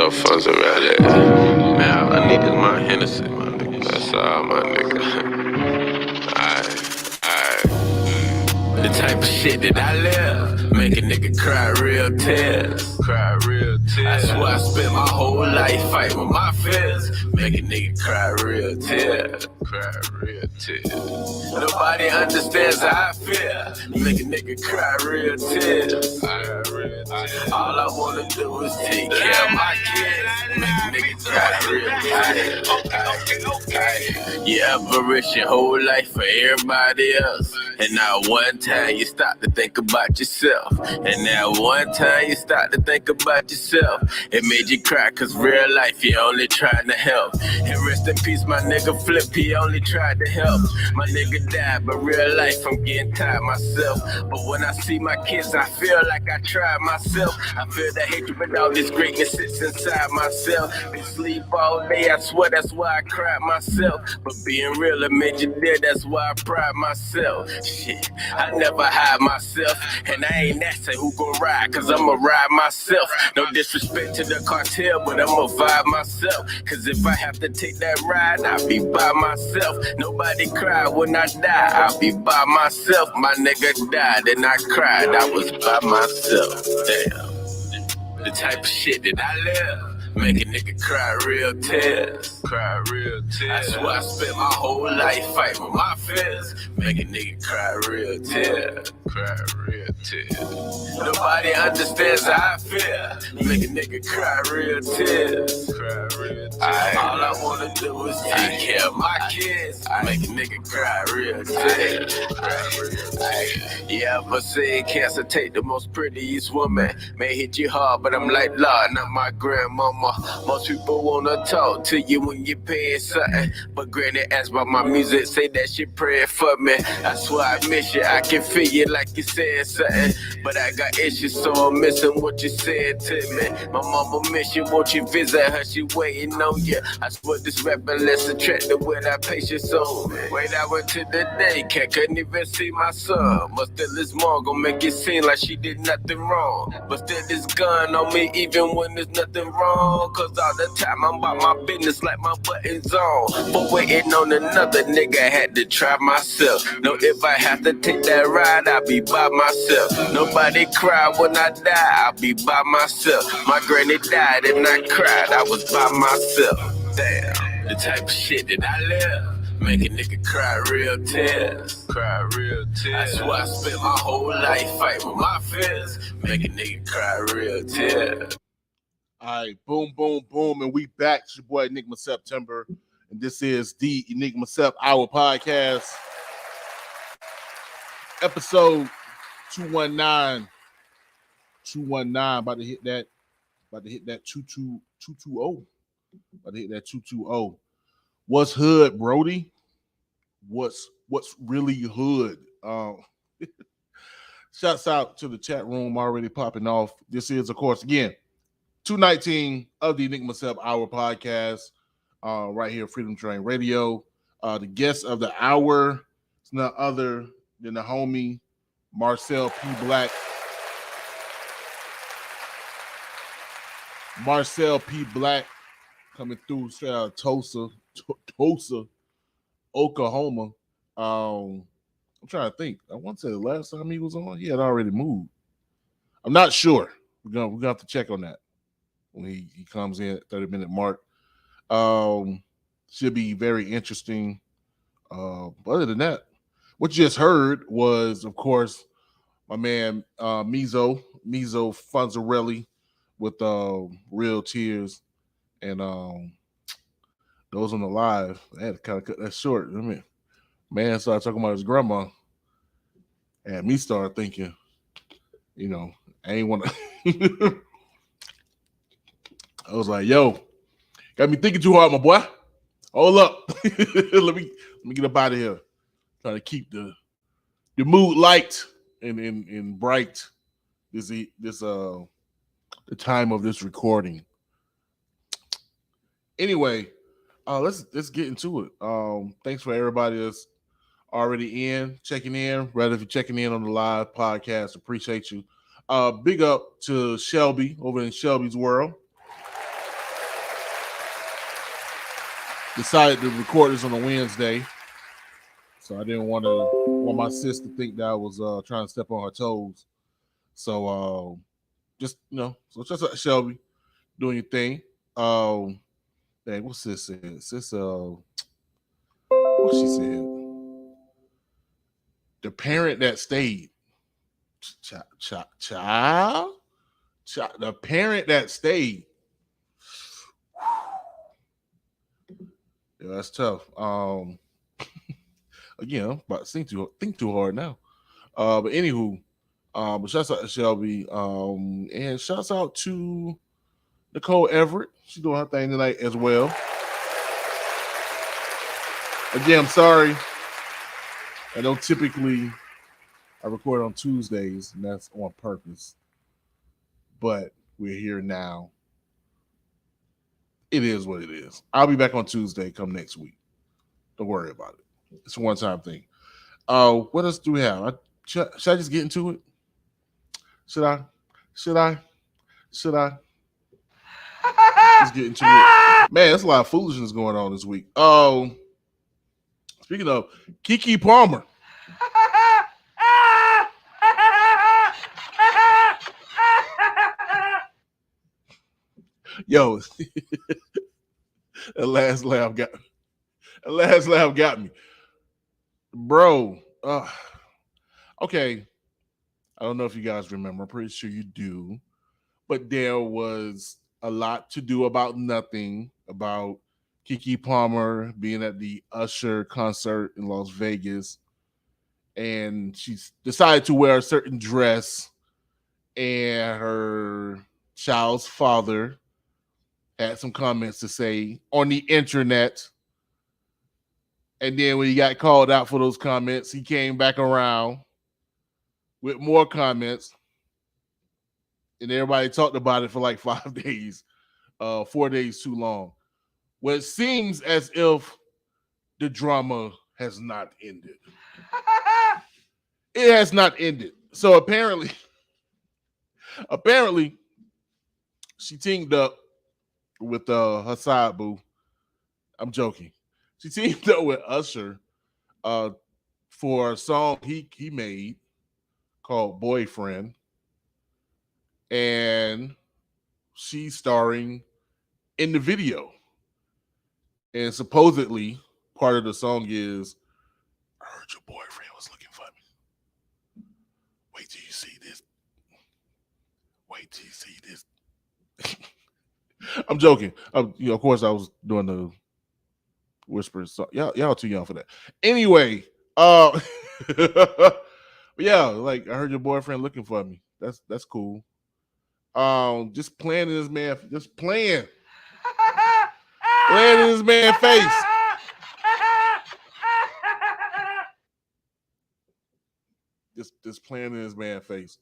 Marcel funds around it. Man, I need this my Hennessy, my nigga. That's all, my nigga. Alright. The type of shit that I live, make a nigga cry real tears. Cry real tears. That's why I spent my whole life fighting with my fears. Make a nigga cry real tears. Cry real tears. Nobody understands how I feel. Make a nigga cry real tears. All I wanna do is take care of my kids. Make a nigga cry real tears. You ever risk your whole life for everybody else? And now one time you stop to think about yourself. And now one time you start to think about yourself. It made you cry cause real life you only trying to help. And rest in peace my nigga Flip, he only tried to help. My nigga died, but real life I'm getting tired myself. But when I see my kids I feel like I tried myself. I feel the hatred but all this greatness sits inside myself. Been sleep all day, I swear that's why I cried myself. But being real it made you dead, that's why I pride myself. Shit, I never hide myself. And I ain't asking who gon' ride, cause I'ma ride myself. No disrespect to the cartel, but I'ma vibe myself. Cause if I have to take that ride, I'll be by myself. Nobody cried when I died, I'll be by myself. My nigga died and I cried, I was by myself. Damn. The type of shit that I live, make a nigga cry real tears. Cry real tears. That's why I spent my whole life fighting with my fears. Make a nigga cry real tears. Cry real tears. Nobody understands how I feel. Make a nigga cry real tears. Cry real tears. All I wanna do is take care of my kids. Make a nigga cry real tears. Cry real tears. You ever seen cancer take the most prettiest woman? May hit you hard, but I'm like, Lord, not my grandmama. Most people wanna talk to you when you're paying something. But granny asked about my music, say that she praying for me. That's why I miss you, I can feel you like you saying something. But I got issues, so I'm missing what you said to me. My mama miss you, won't you visit her? She waiting on you. I swear this rapping less attractive without patience on me. Wait, I went to the daycare, couldn't even see my son. But still this mom gon' make it seem like she did nothing wrong. But still this gun on me even when there's nothing wrong. Cause all the time I'm about my business like my buttons on. But waiting on another nigga, had to try myself. No, if I have to take that ride, I'll be by myself. Nobody cried when I died, I'll be by myself. My granny died and I cried, I was by myself. Damn, the type of shit that I live, make a nigga cry real tears. Cry real tears. That's why I spent my whole life fighting with my fears. Make a nigga cry real tears. All right, boom, boom, boom, and we back. It's your boy Enigma September, and this is the Enigma Sept Hour podcast, episode 219. 219, about to hit that 220. About to hit that 220. What's hood, Brody? What's really hood? Shouts out to the chat room already popping off. This is, of course, again, 219 of the Enigma Sept Hour podcast, right here, Freedom Train Radio. The guest of the hour is none other than the homie Marcel P. Black. Marcel P. Black coming through straight out of Tulsa, Oklahoma. I'm trying to think. I want to say the last time he was on, he had already moved. I'm not sure. We're gonna have to check on that when he comes in at 30-minute mark. Should be very interesting. But other than that, what you just heard was, of course, my man Mizo Fonzarelli with Real Tears, and those on the live. I had to kind of cut that short. I mean, man started talking about his grandma, and me started thinking, I ain't want to. I was like, yo, got me thinking too hard, my boy. Hold up. let me get up out of here. Trying to keep the mood light and bright the time of this recording. Anyway, let's get into it. Thanks for everybody that's already checking in. Rather if you're checking in on the live podcast, appreciate you. Big up to Shelby over in Shelby's World. decided to record this on a Wednesday, so I didn't want my sis to think that I was trying to step on her toes. So just so just Shelby doing your thing. Dang, what sis said? Sis, what she said? The parent that stayed, child, the parent that stayed. Yeah, that's tough. Again, but think too hard now. But anywho, but shouts out to Shelby. And shouts out to Nicole Everett. She's doing her thing tonight as well. Again, I'm sorry. I don't typically I record on Tuesdays, and that's on purpose. But we're here now. It is what it is. I'll be back on Tuesday come next week. Don't worry about it. It's a one-time thing. What else do we have? Should I just get into it? Should I? Let's get into it. Man, there's a lot of foolishness going on this week. Oh, speaking of Keke Palmer. Yo, that last laugh got me. Bro. Okay. I don't know if you guys remember. I'm pretty sure you do. But there was a lot to do about nothing about Keke Palmer being at the Usher concert in Las Vegas. And she decided to wear a certain dress. And her child's father had some comments to say on the internet. And then when he got called out for those comments, he came back around with more comments. And everybody talked about it for like 5 days, 4 days too long. Well, it seems as if the drama has not ended. It has not ended. So apparently, she teamed up with her side boo. I'm joking. She teamed up with Usher for a song he made called Boyfriend. And she's starring in the video. And supposedly, part of the song is, I heard your boyfriend was looking for me. Wait till you see this. Wait till you see this. I'm joking. Of course, I was doing the whispers. So y'all too young for that. Anyway, yeah, like I heard your boyfriend looking for me. That's cool. Just playing in this man, just playing in this man's face. Just playing in his man's face.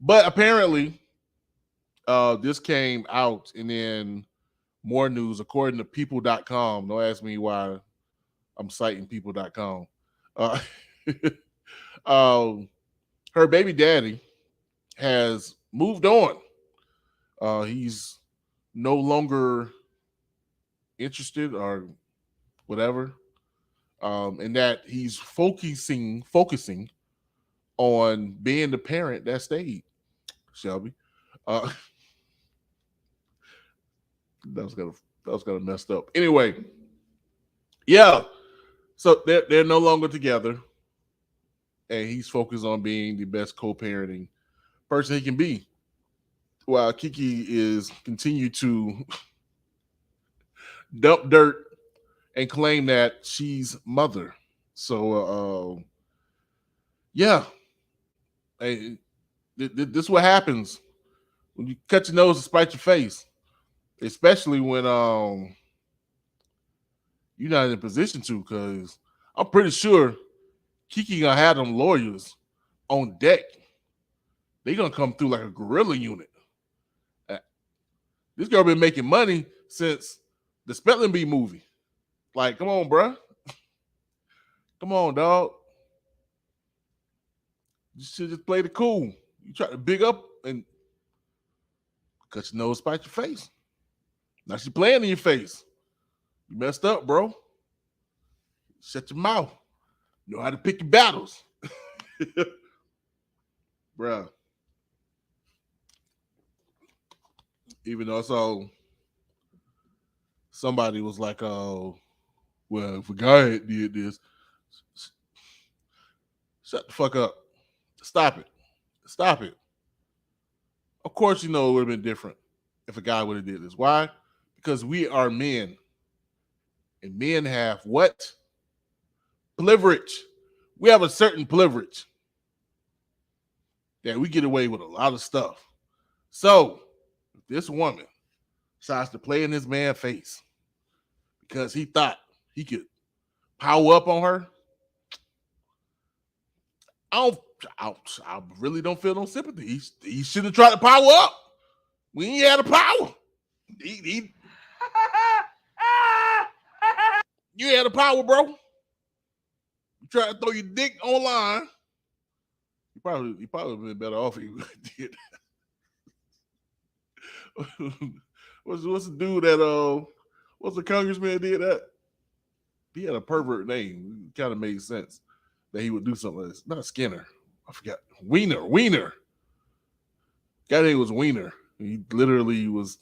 But apparently, this came out, and then more news according to people.com. Don't ask me why I'm citing people.com. Her baby daddy has moved on. He's no longer interested or whatever. And that he's focusing on being the parent that stayed. Shelby, that was kind of messed up. Anyway, yeah. So they're no longer together, and he's focused on being the best co-parenting person he can be, while Keke is continue to dump dirt and claim that she's mother. So yeah, hey, this is what happens when you cut your nose to spite your face, especially when you're not in a position to. Because I'm pretty sure Keke gonna have them lawyers on deck. They gonna come through like a guerrilla unit. This girl been making money since the Spelling Bee movie. Like, come on, bruh. Come on, dog. You should just play the cool. You try to big up and cut your nose, spite your face. Now she playing in your face. You messed up, bro. Shut your mouth. You know how to pick your battles. Bruh. Even though I saw somebody was like, oh, well, if a guy had did this, shut the fuck up. Stop it. Stop it. Of course, you know it would have been different if a guy would have did this. Why? Because we are men. And men have what? Privilege. We have a certain privilege that we get away with a lot of stuff. So, if this woman decides to play in this man's face because he thought he could power up on her, I really don't feel no sympathy. He should have tried to power up. We ain't had the power. You had the power, bro. You try to throw your dick online. He probably been better off if he did. What's the dude that what's the congressman did that? He had a pervert name. It kind of made sense that he would do something like this. Not Skinner. I forgot. Wiener. Guy name was Wiener. He literally was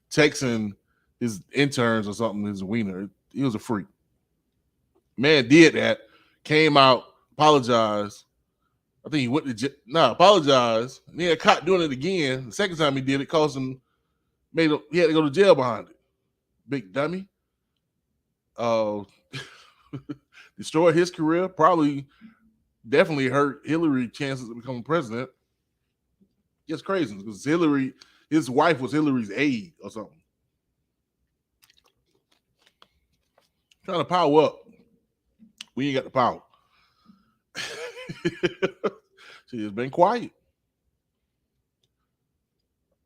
texting his interns or something. His Wiener. He was a freak. Man did that. Came out, apologized. I think he went to apologized. And he got caught doing it again. The second time he did it, caused him, he had to go to jail behind it. Big dummy. Destroyed his career. Probably, definitely hurt Hillary's chances of becoming president. It's crazy because his wife was Hillary's aide or something. Trying to power up. We ain't got the power. She has been quiet.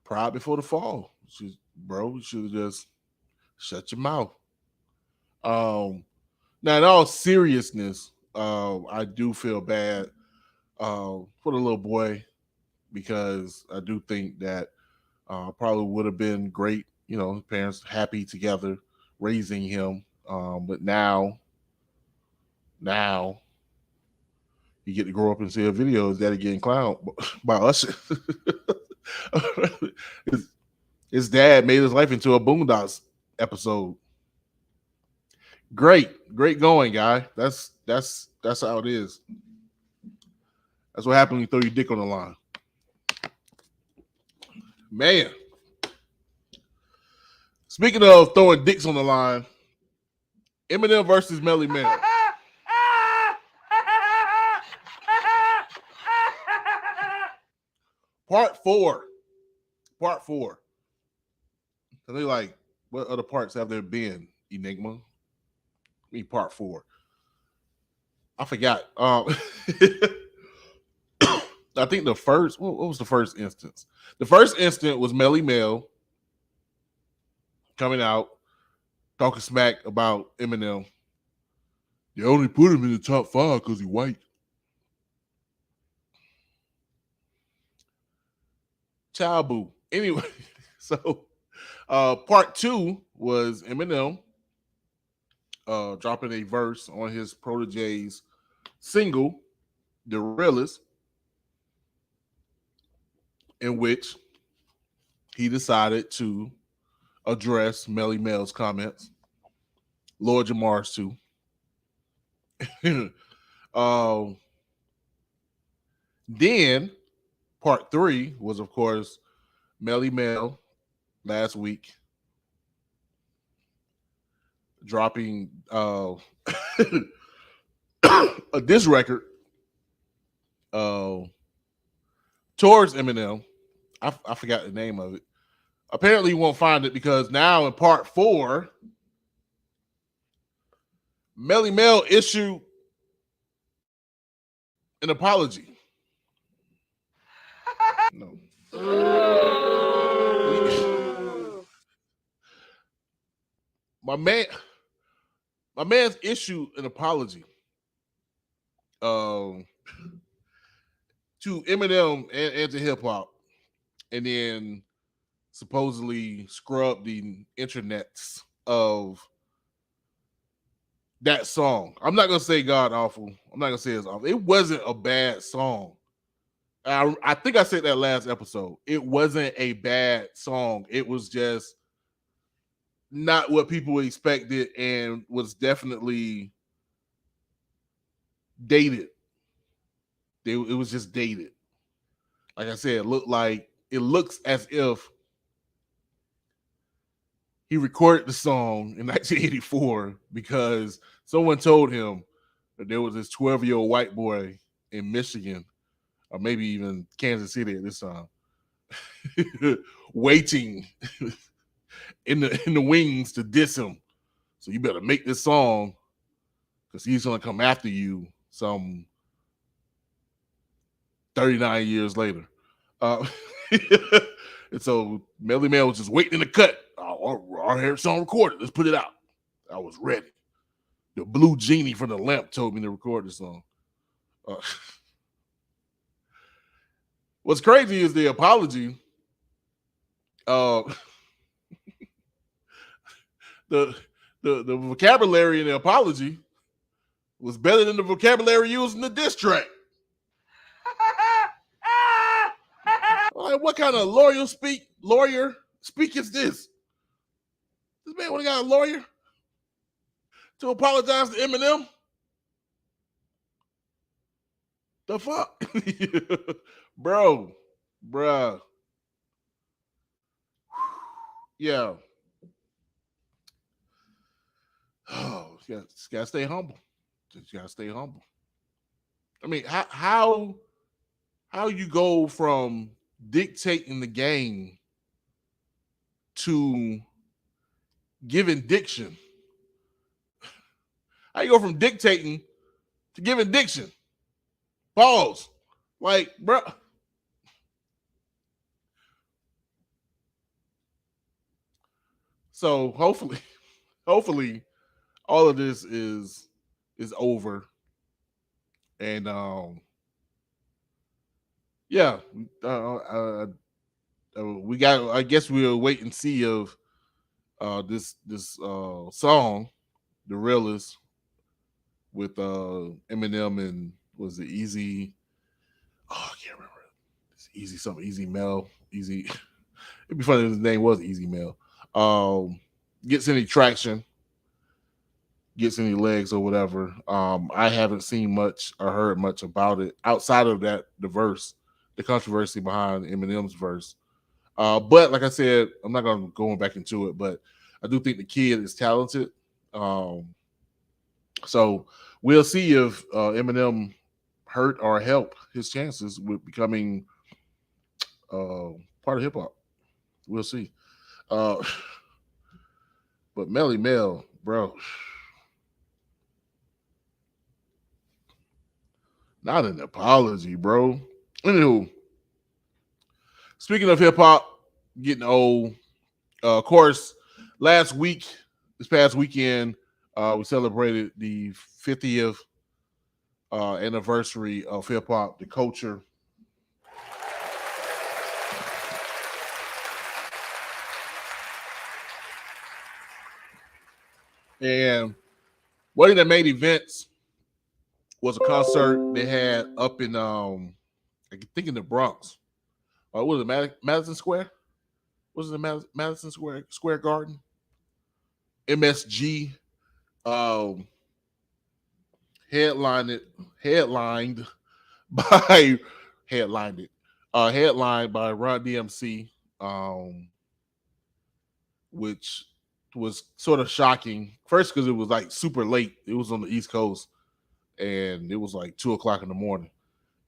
Pride before the fall. You should have just shut your mouth. Now, in all seriousness, I do feel bad for the little boy because I do think that probably would have been great, his parents happy together raising him. But now you get to grow up and see a video of daddy getting clowned by Usher. His dad made his life into a Boondocks episode. Great going, guy. That's how it is. That's what happens when you throw your dick on the line. Man. Speaking of throwing dicks on the line, Eminem versus Melly Mel. Part four. And they're like, what other parts have there been, Enigma? Part four. I forgot. I think the first, what was the first instance? The first instance was Melly Mel coming out, talking smack about Eminem. They only put him in the top 5 because he's white. Child boo. Anyway, so part 2 was Eminem dropping a verse on his protege's single, The Realest, in which he decided to address Melly Mel's comments, Lord Jamar's too. Then part 3 was, of course, Melly Mel last week dropping a diss record towards Eminem. I forgot the name of it. Apparently you won't find it because now in part 4, Melly Mel issued an apology. No. My man's issued an apology to Eminem and to hip hop. And then supposedly scrubbed the internets of that song. I'm not gonna say god awful. I'm not gonna say it's awful. It wasn't a bad song. I think I said that last episode. It wasn't a bad song. It was just not what people expected and was definitely dated. It was just dated. Like I said, it looks as if he recorded the song in 1984 because someone told him that there was this 12-year-old white boy in Michigan, or maybe even Kansas City at this time, waiting in the wings to diss him. So you better make this song because he's gonna come after you some 39 years later. And so Melly Mel was just waiting in the cut. I heard song recorded. Let's put it out. I was ready. The blue genie from the lamp told me to record the song. What's crazy is the apology. The vocabulary in the apology was better than the vocabulary used in the diss track. Like, what kind of lawyer speak is this? This man would have got a lawyer to apologize to Eminem. The fuck? Bruh. Yeah. Oh, just gotta stay humble. Just gotta stay humble. I mean, how you go from dictating the game to giving diction? How you go from dictating to giving diction? Pause. Like, bro. So hopefully all of this is over. And yeah, we got. I guess we'll wait and see of this song, "The Realest," with Eminem and was it Easy? Oh, I can't remember. It's Easy something. Easy Mel. Easy. It'd be funny if his name was Easy Mel. Gets any traction, gets any legs or whatever. I haven't seen much or heard much about it outside of that the controversy behind Eminem's verse. But like I said, I'm not gonna go back into it, but I do think the kid is talented. So we'll see if Eminem hurt or help his chances with becoming part of hip hop. We'll see. But Melly Mel, bro, not an apology, bro. Anywho, speaking of hip hop getting old, of course, this past weekend, we celebrated the 50th anniversary of hip hop, the culture. And one of the main events was a concert they had up in, I think in the Bronx. What was it, Madison Square? Was it Madison Square Garden? MSG headlined by headlined by Run DMC, which was sort of shocking. First, because it was like super late. It was on the East Coast, and it was like 2:00 in the morning.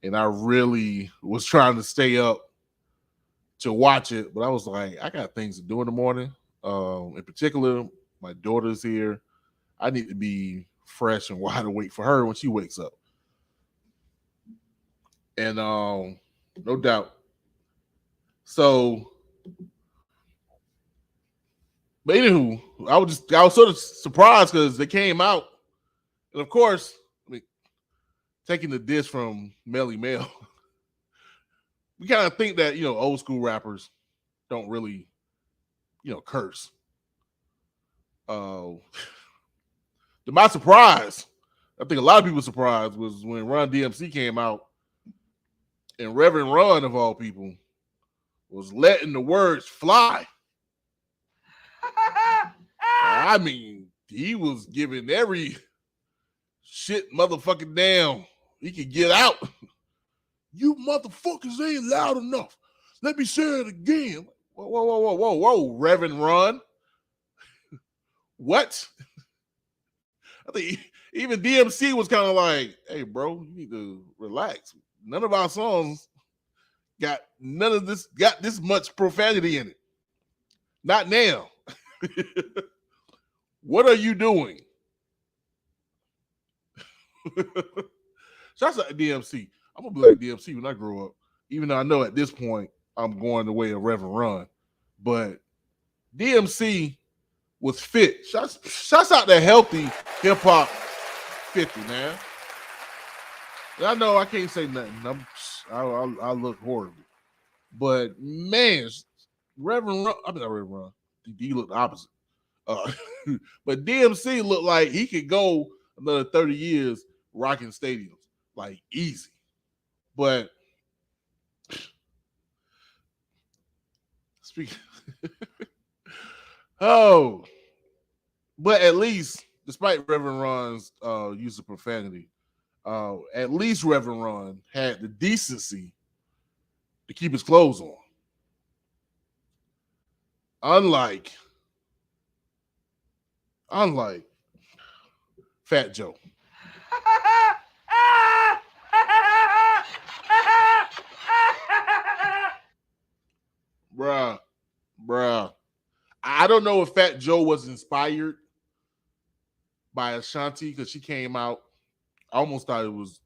And I really was trying to stay up to watch it, but I was like, I got things to do in the morning. In particular, my daughter's here. I need to be fresh and wide awake for her when she wakes up. And no doubt. So, but anywho, I was sort of surprised because they came out, and of course, I mean, taking the diss from Melly Mel, we kind of think that old school rappers don't really curse. To my surprise, I think a lot of people's surprise was when Run DMC came out and Reverend Run, of all people, was letting the words fly. I mean, he was giving every shit motherfucking damn he could get out. You motherfuckers ain't loud enough. Let me say it again. Whoa, Reverend Run. What? I think even DMC was kind of like, hey, bro, you need to relax. None of our songs got this much profanity in it. Not now. What are you doing? Shouts out to DMC. I'm gonna be like DMC when I grow up, even though I know at this point I'm going the way of Reverend Run. But DMC was fit. Shouts out to Healthy Hip Hop 50, man. I know I can't say nothing. I look horrible. But man, Reverend Run, I mean not Reverend Run. He looked the opposite. But DMC looked like he could go another 30 years rocking stadiums. Like easy. But speaking but at least, despite Reverend Ron's use of profanity, at least Reverend Ron had the decency to keep his clothes on. Unlike Fat Joe. Bruh. I don't know if Fat Joe was inspired by Ashanti because she came out. I almost thought it was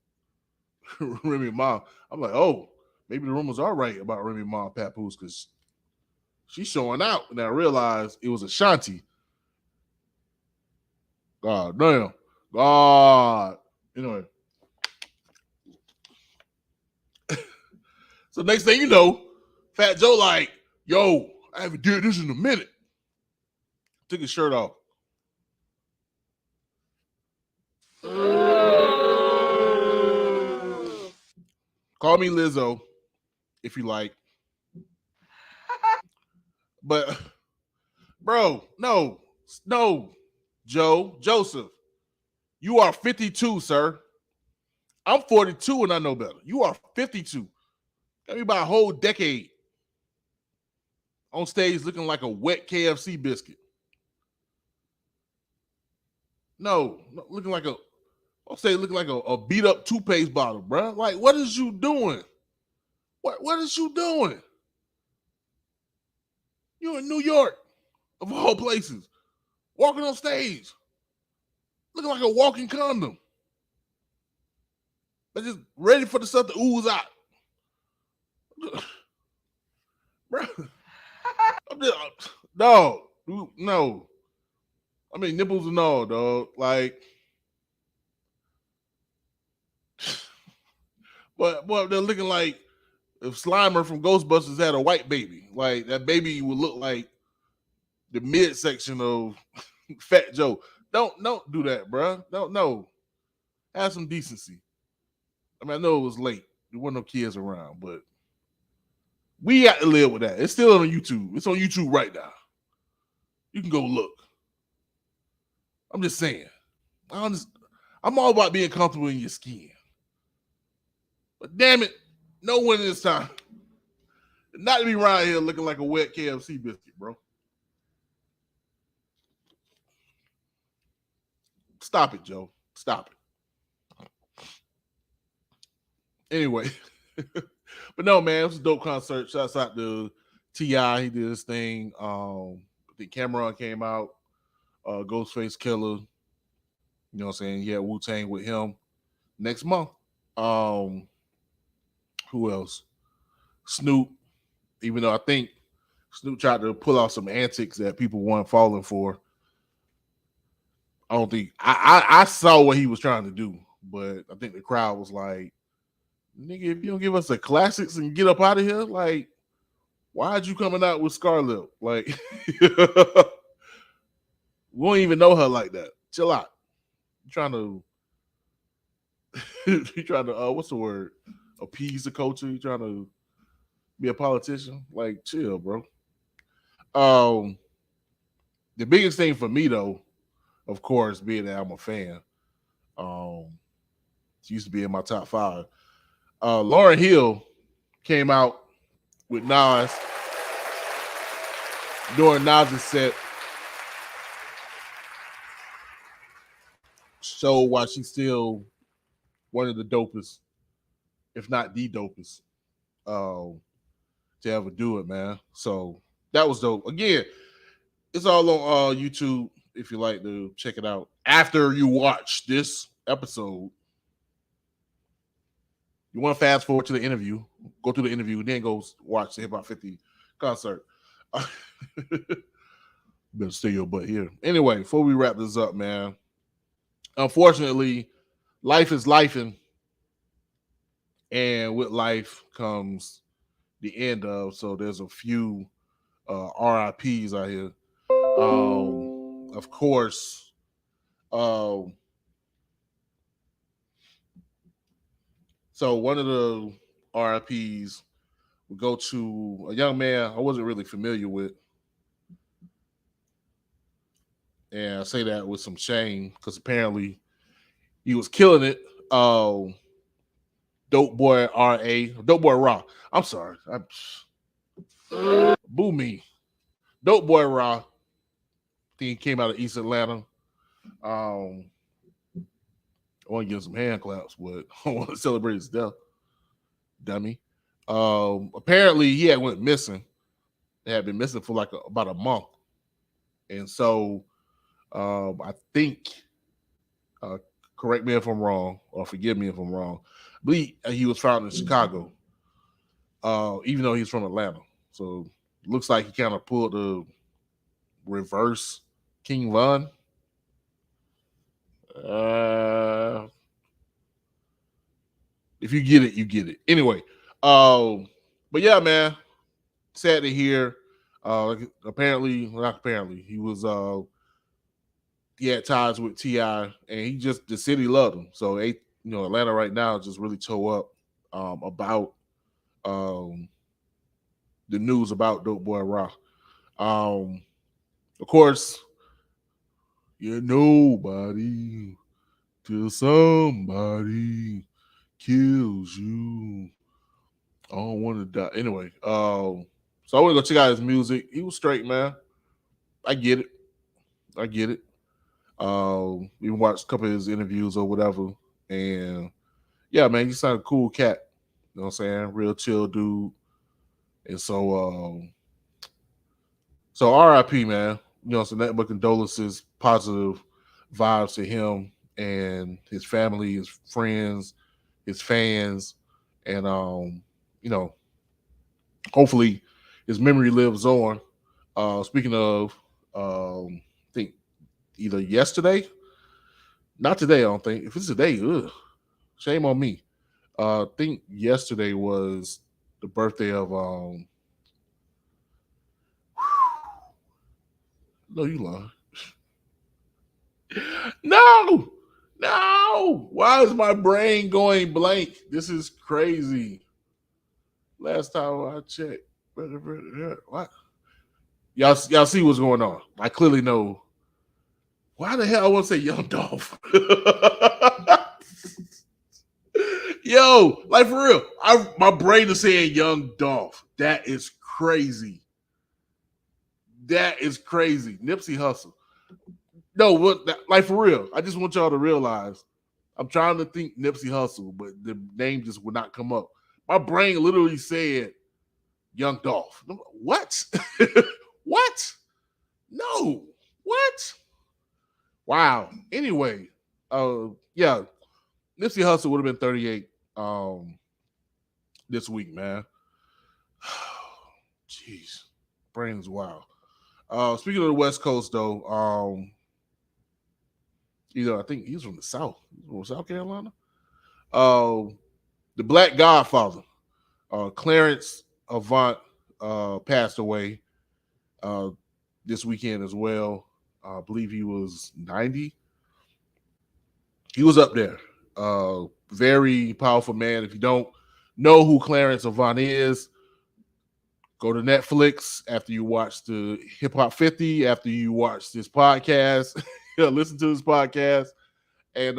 Remy Ma. I'm like, oh, maybe the rumors are right about Remy Ma Papoose because she's showing out. And I realized it was Ashanti. God damn. God. Anyway. So next thing you know, Fat Joe like, yo, I haven't did this in a minute. Took his shirt off. Call me Lizzo if you like. But, bro, no, Joseph, you are 52, sir. I'm 42 and I know better. You are 52. Got me by a whole decade on stage looking like a wet KFC biscuit. No, looking like a beat up toothpaste bottle, bro. Like, what is you doing? What is you doing? You're in New York, of all places, walking on stage, looking like a walking condom. But just ready for the stuff to ooze out. Bro. Dog, no. I mean, nipples and all, dog. Like, but they're looking like if Slimer from Ghostbusters had a white baby. Like, that baby would look like the midsection of Fat Joe. Don't do that, bro. No. Have some decency. I mean, I know it was late. There weren't no kids around, but we got to live with that. It's still on YouTube. It's on YouTube right now. You can go look. I'm just saying. I'm all about being comfortable in your skin. But damn it, no one this time. Not to be around here looking like a wet KFC biscuit, bro. Stop it, Joe. Stop it. Anyway. But no, man, it was a dope concert. Shouts out to T.I. He did his thing. The Cameron came out. Ghostface Killer. You know what I'm saying? He had Wu-Tang with him next month. Who else? Snoop. Even though I think Snoop tried to pull off some antics that people weren't falling for. I don't think I saw what he was trying to do, but I think the crowd was like, nigga, if you don't give us the classics and get up out of here, like, why'd you coming out with Scarlett? Like, we don't even know her like that. Chill out. You trying to, what's the word? Appease the culture. You trying to be a politician? Like, chill, bro. The biggest thing for me though, of course, being that I'm a fan, she used to be in my top 5. Lauryn Hill came out with Nas during Nas' set, showed why she's still one of the dopest, if not the dopest, to ever do it, man. So that was dope. Again, it's all on YouTube if you like to check it out. After you watch this episode, you want to fast forward to the interview, go through the interview, then go watch the Hip Hop 50 concert. Better stay your butt here. Anyway, before we wrap this up, man, unfortunately, life is lifing, and with life comes the end of. So there's a few RIPs out here. Of course, so one of the RIPs would go to a young man I wasn't really familiar with. And I say that with some shame because apparently he was killing it. Dope Boy R.A. Dope Boy Raw. I'm sorry. Boo me. Dope Boy Raw. I think he came out of East Atlanta. I want to give him some hand claps, but I want to celebrate his death. Dummy. Apparently he had went missing. They had been missing for like about a month. And so I think, correct me if I'm wrong, or forgive me if I'm wrong, I believe he was found in Chicago, even though he's from Atlanta. So it looks like he kind of pulled the reverse King Von. If you get it, you get it. Anyway, but yeah, man, sad to hear. Apparently, not apparently, he had ties with T.I., and the city loved him. So Atlanta right now is just really toe up about the news about Dope Boy Raw. Of course, you're nobody till somebody kills you. I don't want to die. Anyway, so I want to go check out his music. He was straight, man. I get it. We watched a couple of his interviews or whatever. And yeah, man, he's a cool cat. You know what I'm saying? Real chill dude. And so RIP, man. You know, so nothing but condolences, positive vibes to him and his family, his friends, his fans. And hopefully his memory lives on. Speaking of, I think either yesterday, not today, I don't think. If it's today, shame on me. I think yesterday was the birthday of no, you lying. No. Why is my brain going blank? This is crazy. Last time I checked. What? Y'all see what's going on. I clearly know. Why the hell I want to say Young Dolph? Yo, like for real. My brain is saying Young Dolph. That is crazy. Nipsey Hussle. No, like for real. I just want y'all to realize I'm trying to think Nipsey Hussle, but the name just would not come up. My brain literally said Young Dolph. What? What? No. What? Wow. Anyway, yeah, Nipsey Hussle would have been 38 this week, man. Jeez, brain's wild. Speaking of the West Coast, though, I think he's from the South, from South Carolina. The Black Godfather, Clarence Avant passed away this weekend as well. I believe he was 90. He was up there. Very powerful man. If you don't know who Clarence Avant is, go to Netflix after you watch the Hip Hop 50, after you watch this podcast, listen to this podcast, and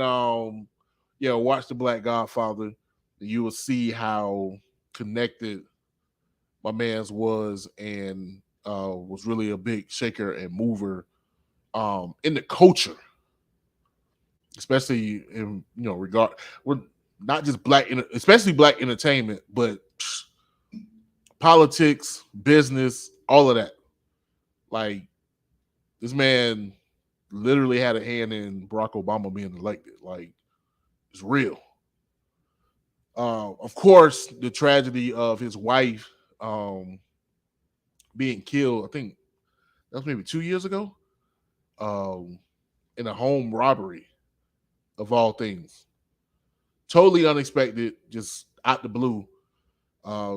watch The Black Godfather. You will see how connected my man's was, and was really a big shaker and mover in the culture, especially in regard. We're not just especially black entertainment, but politics, business, all of that. Like, this man literally had a hand in Barack Obama being elected. Like, it's real. Of course, the tragedy of his wife being killed, I think that was maybe 2 years ago, in a home robbery, of all things. Totally unexpected, just out the blue.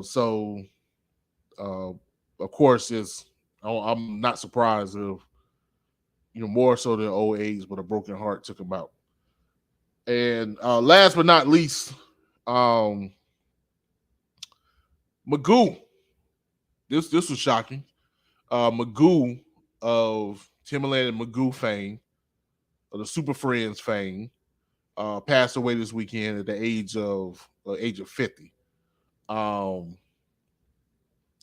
So, of course, I'm not surprised if, more so than old age, but a broken heart took him out. And last but not least, Magoo. This was shocking. Magoo of Timbaland and Magoo fame, of the Super Friends fame, passed away this weekend at the age of 50.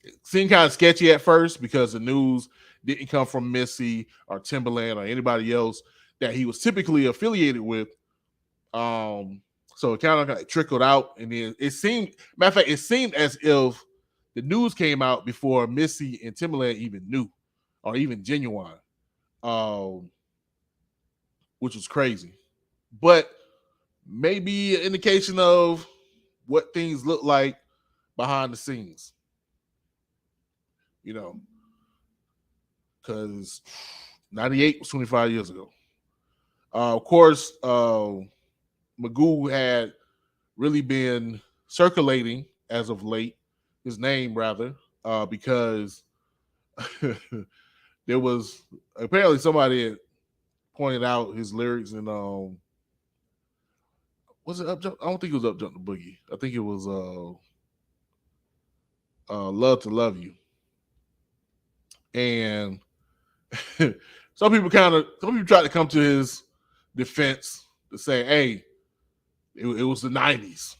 It seemed kind of sketchy at first because the news didn't come from Missy or Timbaland or anybody else that he was typically affiliated with. So it kind of trickled out, and then it seemed as if the news came out before Missy and Timbaland even knew, or even Genuine, which was crazy. But maybe an indication of what things look like behind the scenes. Because 98 was 25 years ago. Of course, Magoo had really been circulating as of late, his name rather, because there was apparently somebody had pointed out his lyrics in was it Up Jump? I don't think it was Up Jump the Boogie. I think it was Love to Love You. And some people tried to come to his defense to say, hey, it was the 90s.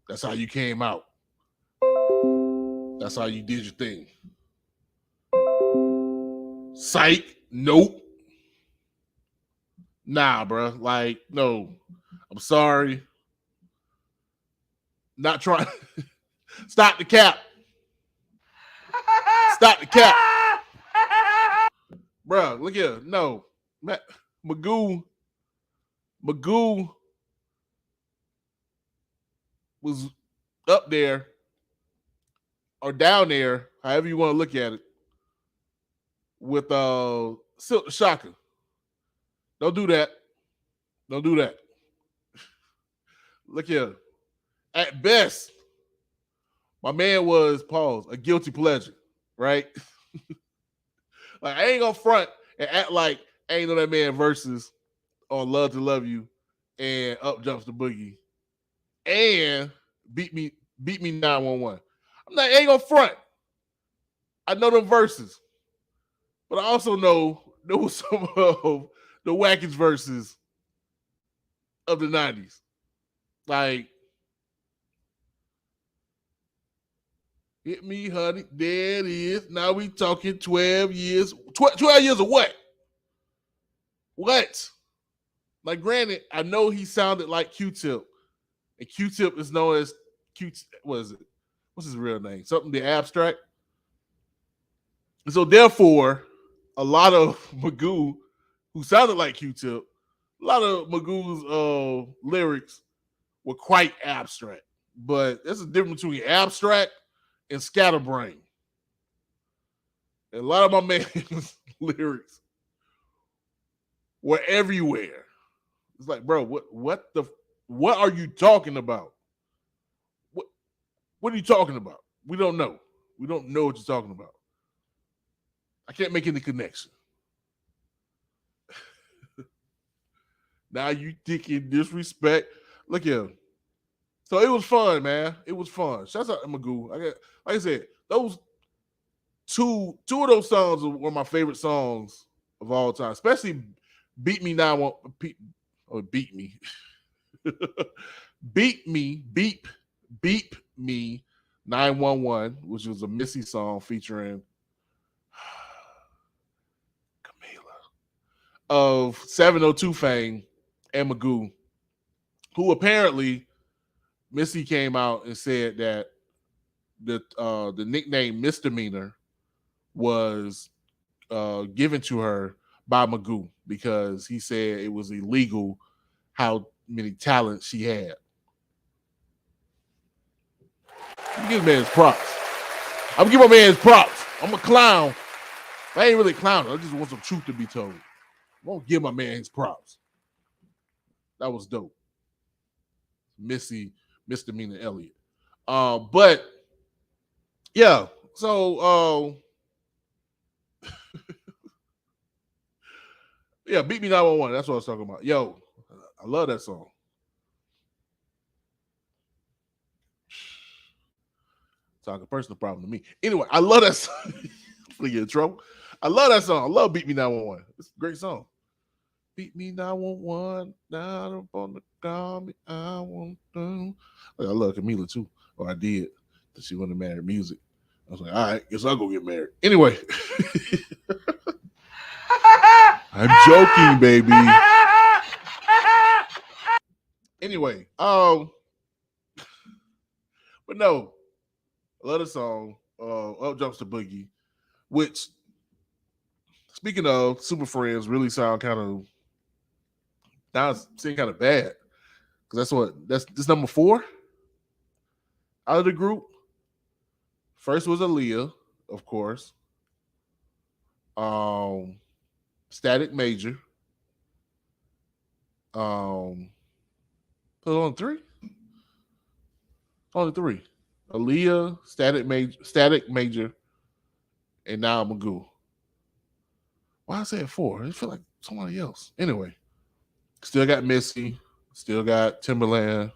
That's how you came out. That's how you did your thing. Psych. Nope. Nah, bro. Like, no. I'm sorry. Not trying. Stop the cap. Stop the cap. Bro, look here. No. Magoo was up there or down there, however you want to look at it, with Silk the Shocker. Don't do that. Don't do that. Look here. At best, my man was, a guilty pleasure, right? Like, I ain't gonna front and act like I ain't know that man versus on Love to Love You and Up Jumps the Boogie and Beat Me 911. I ain't gonna front. I know them verses, but I also know some of the wackest verses of the 90s. Like, hit me, honey. There it is. Now we talking 12 years. 12 years of what? What? Like, granted, I know he sounded like Q-Tip. And Q-Tip is known as what is it? What's his real name? Something the Abstract. And so therefore, a lot of Magoo, who sounded like Q-Tip, a lot of Magoo's lyrics were quite abstract. But there's a difference between abstract and scatterbrain. And a lot of my man's lyrics were everywhere. It's like, bro, what are you talking about? What are you talking about? We don't know. We don't know what you're talking about. I can't make any connection. Now you thinking disrespect. Look here. So it was fun, man. It was fun. Shouts out to Magoo. Like I said, those two of those songs were my favorite songs of all time. Especially "Beat Me Now," or "Beat Me," "Beep Me 911," which was a Missy song featuring of 702 fame and Magoo, who apparently Missy came out and said that the nickname Misdemeanor was given to her by Magoo because he said it was illegal how many talents she had. I'm giving my man his props. I'm giving my man his props. I'm a clown. I ain't really clowning. I just want some truth to be told. I won't give my man his props. That was dope. Missy, Misdemeanor Elliott. But yeah, so yeah, Beat Me 911. That's what I was talking about. Yo, I love that song. Talking personal problem to me. Anyway, I love that song. Gonna get in trouble. I love that song. I love Beat Me 911. It's a great song. Beat me 911, down up on the call me. I want to. I love Camila too, or I did. That she wanted to marry music. I was like, all right, guess I'll go get married. Anyway, I'm joking, baby. Anyway, but no, I love the song. Up Jumps the Boogie, which, speaking of, Super Friends really sound kind of, now it's seeing kind of bad because that's number 4 out of the group. First was Aaliyah, of course. Static Major. Only 3. Only 3. Aaliyah, Static Major, and now Magoo. Why I said 4? I feel like somebody else. Anyway, still got Missy, still got Timberland,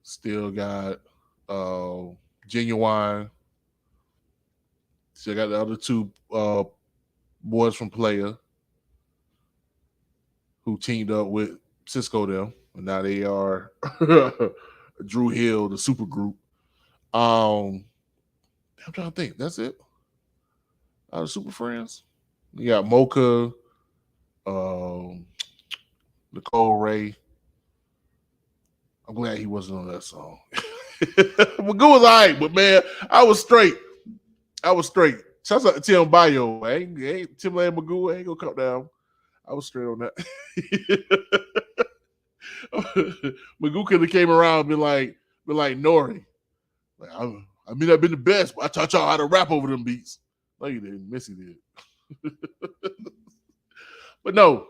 still got Genuine, still got the other 2 boys from Player who teamed up with Cisco them, and now they are Drew Hill, the super group. I'm trying to think. That's it. Out of Super Friends, you got Mocha, Nicole Ray. I'm glad he wasn't on that song. Magoo was all right, but man, I was straight. Shouts out to Tim Bayo. Ain't Timberland Magoo ain't gonna come down. I was straight on that. Magoo could have came around and been like Nori. Like, I mean, I've been the best, but I taught y'all how to rap over them beats. No, you didn't. Missy did. But no,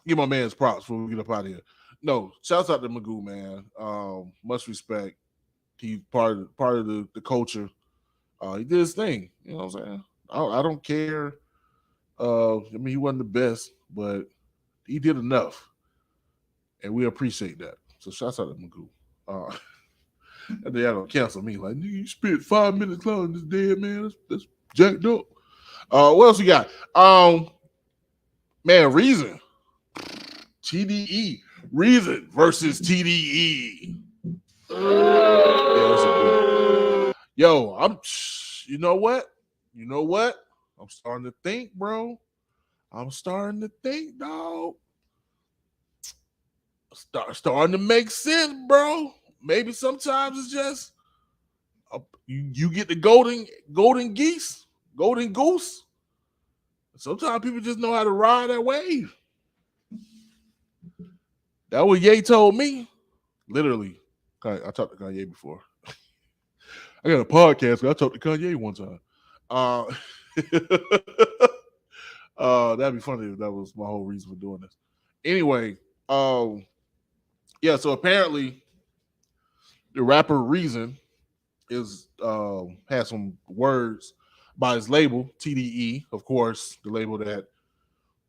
give my man's props before we get up out of here. No, shouts out to Magoo, man. Much respect. He's part of the culture. He did his thing. You know what I'm saying? I don't care. I mean, he wasn't the best, but he did enough, and we appreciate that. So shouts out to Magoo. And they don't cancel me. Like, nigga, you spent 5 minutes clowning this dead man. That's jacked up. What else we got? Man, Reason. TDE. Reason versus TDE. Yeah, yo, you know what? I'm starting to think, bro. Dog. Starting to make sense, bro. Maybe sometimes it's just you get the golden goose. Sometimes people just know how to ride that wave. That what Ye told me. Literally, I talked to Kanye before. I got a podcast. I talked to Kanye one time. That'd be funny if that was my whole reason for doing this. Anyway, yeah. So apparently, the rapper Reason has some words by his label, TDE, of course, the label that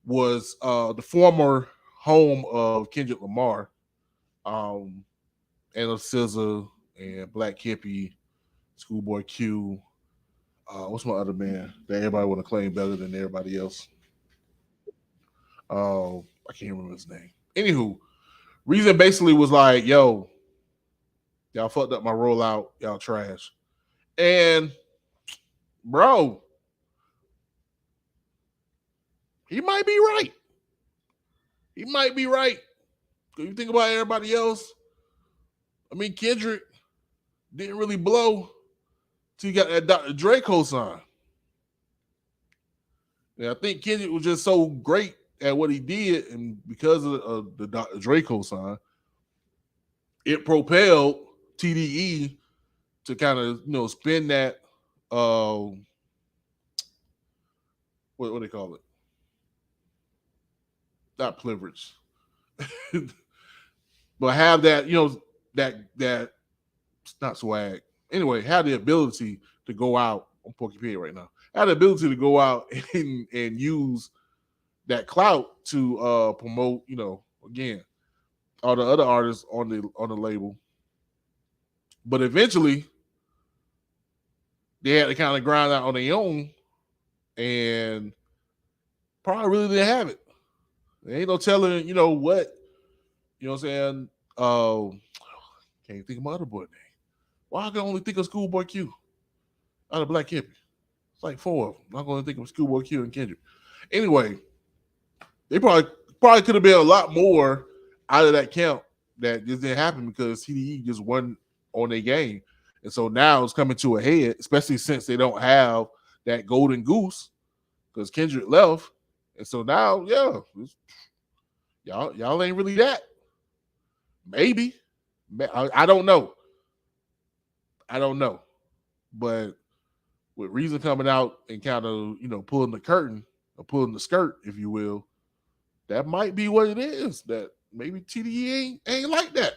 was the former home of Kendrick Lamar, and of SZA and Black Hippie, Schoolboy Q. What's my other man that everybody want to claim better than everybody else? I can't remember his name. Anywho, Reason basically was like, yo, y'all fucked up my rollout, y'all trash. And bro, he might be right. He might be right. If you think about everybody else, I mean, Kendrick didn't really blow till you got that Dr. Dre cosign. And I think Kendrick was just so great at what he did, and because of the Dr. Dre cosign, it propelled TDE to kind of spin that what do they call it? Not privilege, but have that that not swag. Anyway, have the ability to go out on Porky Pig right now. Have the ability to go out and use that clout to promote, again, all the other artists on the label. But eventually, they had to kind of grind out on their own, and probably really didn't have it. There ain't no telling, what. You know what I'm saying? Can't think of my other boy name. Why I can only think of Schoolboy Q out of Black Hippie? It's like 4 of them. I'm not going to think of Schoolboy Q and Kendrick. Anyway, they probably could have been a lot more out of that camp that just didn't happen because TDE just wasn't on their game. And so now it's coming to a head, especially since they don't have that golden goose because Kendrick left. And so now, yeah, y'all ain't really that. Maybe. I don't know. But with Reason coming out and kind of, pulling the curtain or pulling the skirt, if you will, that might be what it is. That maybe TDE ain't like that.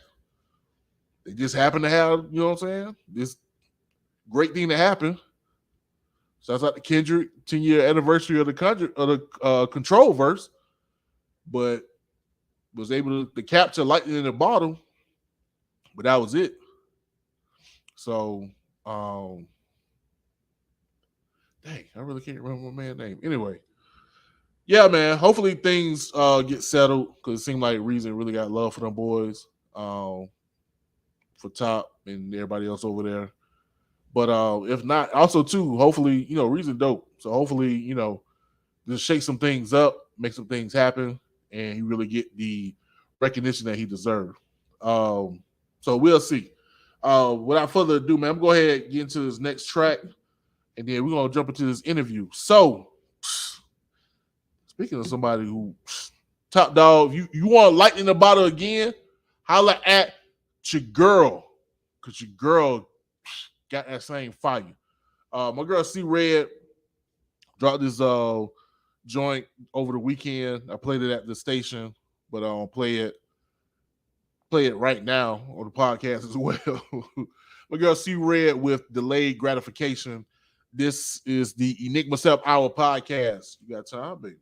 They just happen to have, you know what I'm saying, this great thing to happen. Sounds like the Kendrick 10-year anniversary of the Control verse, but was able to capture lightning in the bottle, but that was it. So, dang, I really can't remember my man's name. Anyway, yeah, man. Hopefully things get settled because it seemed like Reason really got love for them boys, for Top and everybody else over there. But if not, also too, hopefully Reason dope. So hopefully just shake some things up, make some things happen, and he really get the recognition that he deserved. So we'll see. Without further ado, man, I'm going to go ahead and get into this next track, and then we're going to jump into this interview. So, speaking of somebody who, Top Dog, you want to lighten the bottle again, holla at your girl, because your girl got that same fire. My girl C Red dropped this joint over the weekend. I played it at the station, but I don't play it right now on the podcast as well. My girl C Red with Delayed Gratification. This is the Enigma Sept Hour podcast. You got time, baby?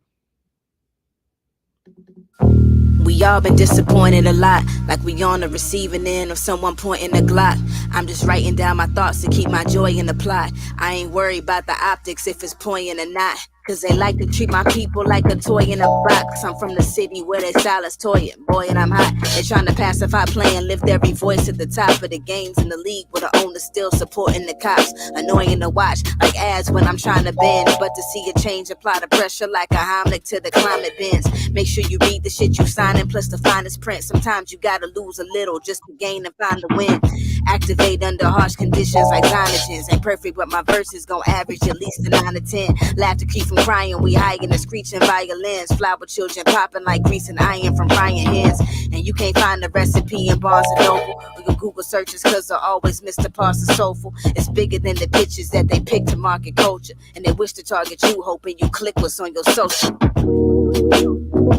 We all been disappointed a lot, like we on the receiving end of someone pointing a Glock. I'm just writing down my thoughts to keep my joy in the plot. I ain't worried about the optics if it's poignant or not, cause they like to treat my people like a toy in a box. I'm from the city where they style is toying, boy, and I'm hot. They trying to pacify, play and lift every voice at the top of the games in the league where the owner's still supporting the cops. Annoying to watch, like ads when I'm trying to bend, but to see a change, apply the pressure like a Heimlich to the climate bends. Make sure you read the shit you signing, plus the finest print. Sometimes you gotta lose a little just to gain and find the win. Activate under harsh conditions like Zynogens. Ain't perfect, but my verses gon' average at least a 9 to 10. Laughter keep from crying, we high in the screeching violins. Flower children popping like grease and iron from frying hands. And you can't find the recipe in Barnes and Noble or your Google searches, cause they're always Mr. Parsons soulful. It's bigger than the pictures that they pick to market culture, and they wish to target you, hoping you click what's on your social.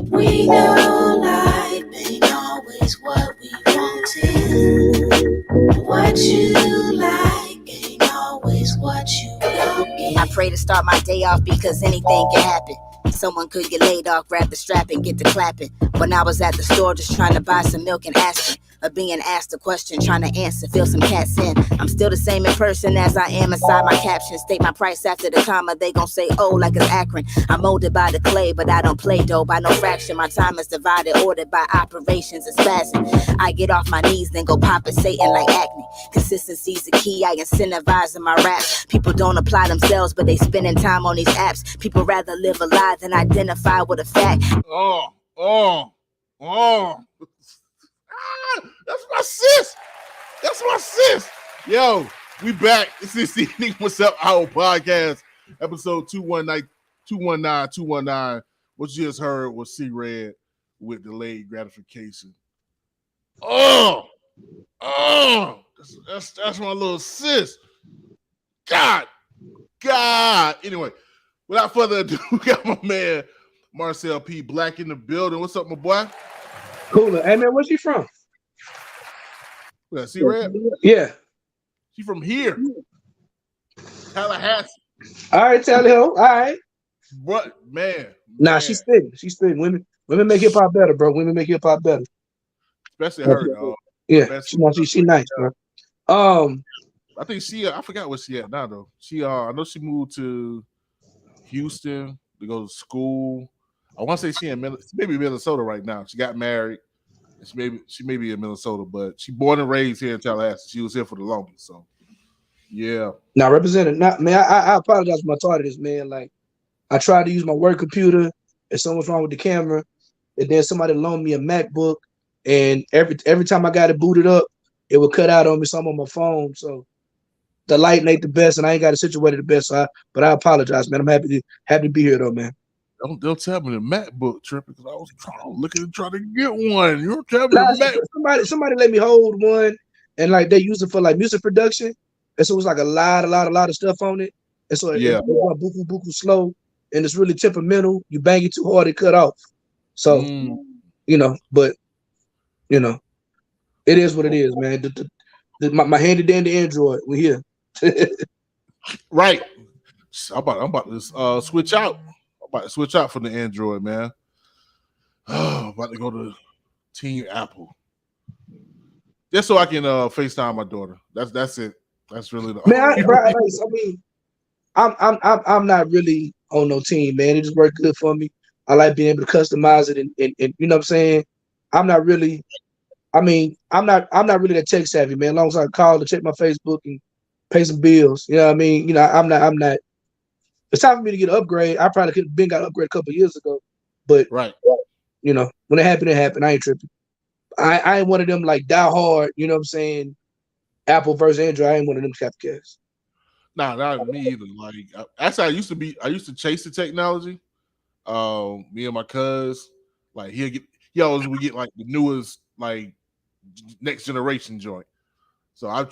We know life ain't always what we wanted. What you like I pray to start my day off because anything can happen. Someone could get laid off, grab the strap and get to clapping. When I was at the store just trying to buy some milk and aspirin, or being asked a question, trying to answer, fill some cats in. I'm still the same in person as I am inside my caption. State my price after the comma, they gon' say, oh, like it's Akron. I'm molded by the clay, but I don't play dough by no fraction. My time is divided, ordered by operations and spazzing. I get off my knees, then go poppin' Satan like acne. Consistency's the key, I incentivize in my raps. People don't apply themselves, but they spending time on these apps. People rather live a lie than identify with a fact. That's my sis. That's my sis. Yo, we back. This is the Enigma Sept Hour podcast, episode 219. What you just heard was C-Red with delayed gratification. That's my little sis. God. Anyway, without further ado, we got my man Marcel P Black in the building. What's up, my boy? Cool. Hey man, where's she from? C-Red? Yeah. She from here. Tallahassee. All right, tell her. All right. But man. Nah, she's spitting. Women make hip hop better, bro. Women make hip hop better. Especially her, dog. Yeah, she nice, bro. I think I forgot where she at now though. I know she moved to Houston to go to school. I want to say she maybe Minnesota right now. She got married. She may be in Minnesota, but she born and raised here in Tallahassee. She was here for the longest, so yeah. Now represented. Not man. I apologize for my tardiness, man. Like I tried to use my work computer, and something was wrong with the camera, and then somebody loaned me a MacBook, and every time I got it booted up, it would cut out on me. So I'm on my phone, so the lighting ain't the best, and I ain't got it situated the best. But I apologize, man. I'm happy to be here though, man. Don't tell me the MacBook trip because I was trying to get one. You're telling me the MacBook. Somebody let me hold one, and like they use it for like music production, and so it was like a lot of stuff on it, and so it's buku slow, and it's really temperamental. You bang it too hard, it cut off. So but it is what it is, man. My handy dandy Android, we here. Right. I'm about to switch out. I'm about to switch out from the Android, man. I'm about to go to Team Apple. Just so I can FaceTime my daughter. That's it. That's really the I'm not really on no team, man. It just worked good for me. I like being able to customize it and you know what I'm saying? I'm not really that tech savvy, man. As long as I call to check my Facebook and pay some bills, you know what I mean? I'm not. It's time for me to get an upgrade. I probably could have been got an upgrade a couple of years ago, but right. When it happened, it happened. I ain't tripping. I ain't one of them like die hard. You know what I'm saying? Apple versus Android. I ain't one of them cats. Nah, not me either. Like actually, I used to chase the technology. Me and my cuz, like he always would get like the newest like next generation joint. So I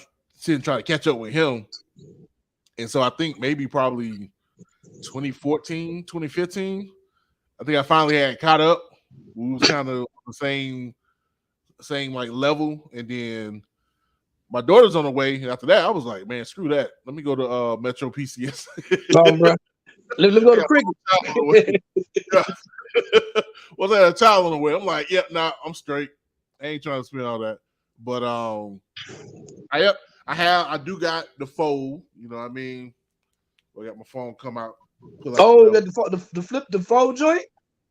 didn't try to catch up with him. And so I think maybe probably 2014, 2015, I think I finally had caught up. We was kind of the same like level. And then my daughter's on the way. And after that, I was like, man, screw that. Let me go to Metro PCS. Oh, bro. Let's go to cricket. Was that a child on the way? I'm like, I'm straight. I ain't trying to spend all that. But I do got the fold. You know what I mean? I got my phone come out. The fold joint?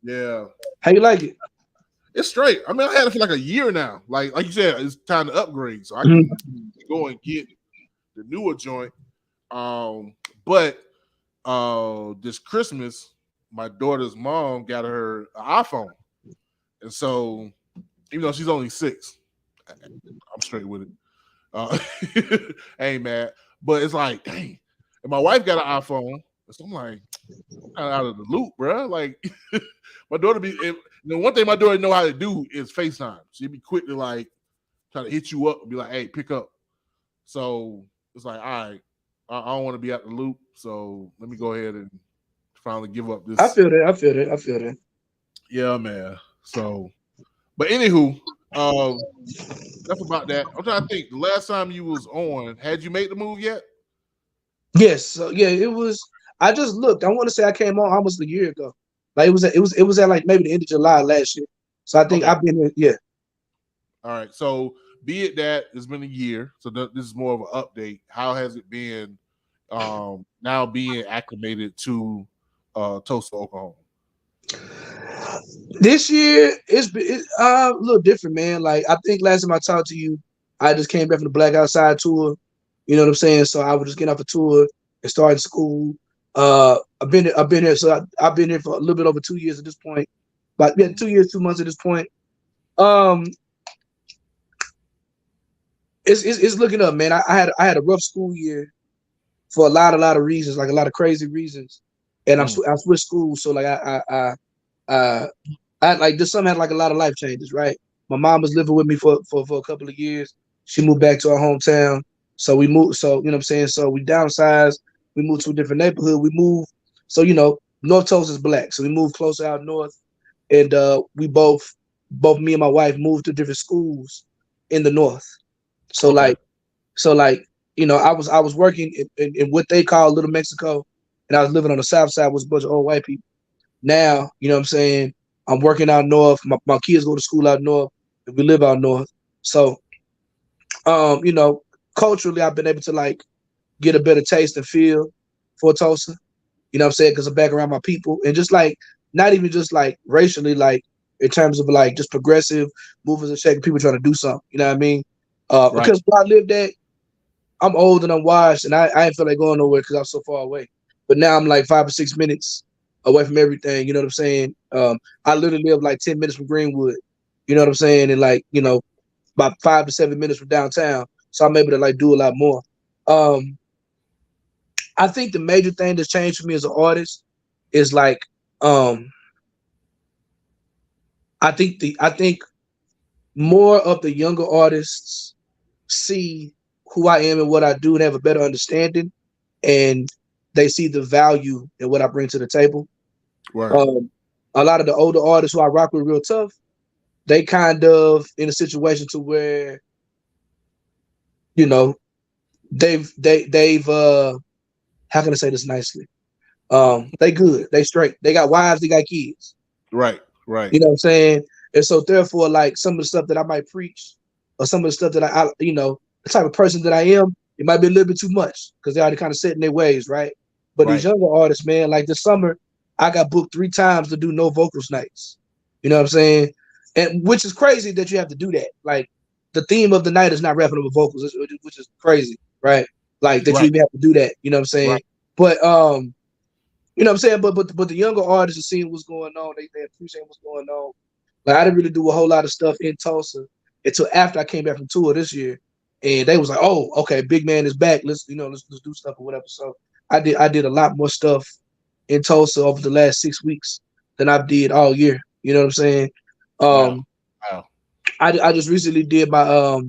Yeah. How you like it? It's straight. I mean, I had it for like a year now. Like you said, it's time to upgrade. So I can go and get the newer joint. But this Christmas, my daughter's mom got her an iPhone. And so, even though she's only 6, I'm straight with it. I ain't mad. But it's like, dang. And my wife got an iPhone. So I'm like, I'm kind of out of the loop, bro. Like, my daughter one thing my daughter know how to do is FaceTime. She'd be quick to like try to hit you up and be like, hey, pick up. So it's like, all right, I don't want to be out the loop. So let me go ahead and finally give up this. I feel that. Yeah, man. So, but anywho, that's about that. I'm trying to think. The last time you was on, had you made the move yet? Yes. So yeah, it was. I just looked. I want to say I came on almost a year ago. Like it was at like maybe the end of July last year. So I think Okay. I've been here. Yeah. All right. So be it that it's been a year. So this is more of an update. How has it been now being acclimated to Tulsa, Oklahoma? This year it's a little different, man. Like I think last time I talked to you, I just came back from the Black Outside tour. You know what I'm saying? So I was just getting off a tour and starting school. I've been here, so I've been here for a little bit over 2 years at this point. But yeah, 2 years, 2 months at this point. Um, it's looking up, man. I had a rough school year for a lot of reasons, like a lot of crazy reasons, and I switched schools, so like I like this summer had like a lot of life changes, right? My mom was living with me for a couple of years. She moved back to her hometown. So we moved, so you know what I'm saying? So we downsized, we moved to a different neighborhood. We moved, so you know, North Tulsa is black. So we moved closer out north, and we both me and my wife moved to different schools in the north. So Okay. like, you know, I was working in what they call Little Mexico, and I was living on the south side with a bunch of old white people. Now, you know what I'm saying? I'm working out north. My kids go to school out north, and we live out north. So, you know, culturally, I've been able to like get a better taste and feel for Tulsa. You know what I'm saying? Because I'm back around my people, and just like not even just like racially, like in terms of like just progressive movers and shaking people trying to do something. You know what I mean? Right. Because where I lived at, I'm old and I'm washed, and I ain't feel like going nowhere because I'm so far away. But now I'm like 5 or 6 minutes away from everything. You know what I'm saying? I literally live like 10 minutes from Greenwood. You know what I'm saying? And like, you know, about 5 to 7 minutes from downtown. So I'm able to like do a lot more. I think the major thing that's changed for me as an artist is like, I think more of the younger artists see who I am and what I do and have a better understanding, and they see the value in what I bring to the table. Right. A lot of the older artists who I rock with real tough, they kind of in a situation to where, you know, they've how can I say this nicely? They good, they straight, they got wives, they got kids. Right. Right. You know what I'm saying? And so therefore, like some of the stuff that I might preach, or some of the stuff that I you know, the type of person that I am, it might be a little bit too much because they already kind of set in their ways, right? But these Right. younger artists, man, like this summer, I got booked 3 times to do no vocals nights. You know what I'm saying? And which is crazy that you have to do that. Like the theme of the night is not rapping over vocals, which is crazy, right? Like that you Right. even have to do that. You know what I'm saying? Right. But you know what I'm saying? But the younger artists are seeing what's going on. They appreciate what's going on. Like I didn't really do a whole lot of stuff in Tulsa until after I came back from tour this year, and they was like, "Oh, okay, big man is back. Let's do stuff or whatever." So I did a lot more stuff in Tulsa over the last 6 weeks than I did all year. You know what I'm saying? Wow. Um, Wow. I just recently did my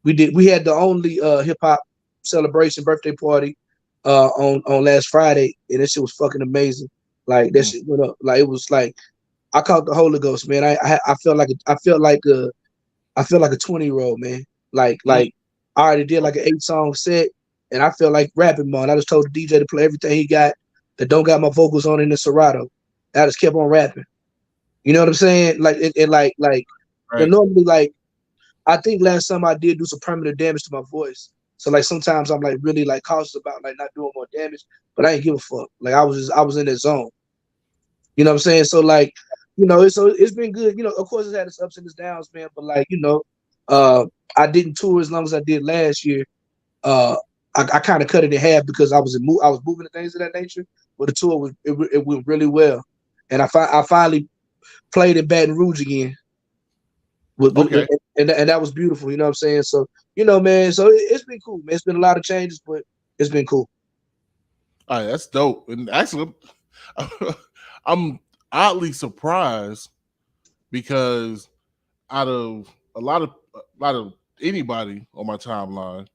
we had the only hip hop celebration birthday party on last Friday, and that shit was fucking amazing. Like that shit went up. Like it was like I caught the Holy Ghost, man. I felt like I felt like a 20-year-old, man. Like I already did like an 8-song set, and I felt like rapping, man. I just told the DJ to play everything he got that don't got my vocals on in the Serato. I just kept on rapping. You know what I'm saying? Like and like Right. normally like I think last summer I did do some permanent damage to my voice. So like sometimes I'm like really like cautious about like not doing more damage, but I ain't give a fuck. Like I was in that zone. You know what I'm saying? So like, you know, it's been good. You know, of course it's had its ups and its downs, man. But like, you know, I didn't tour as long as I did last year. I kind of cut it in half because I was moving and things of that nature. But the tour it went really well, and I finally played in Baton Rouge again. Okay. And that was beautiful. You know what I'm saying? So you know, man. So it's been cool, man. It's been a lot of changes, but it's been cool. All right, that's dope. And actually, I'm oddly surprised because out of a lot of anybody on my timeline,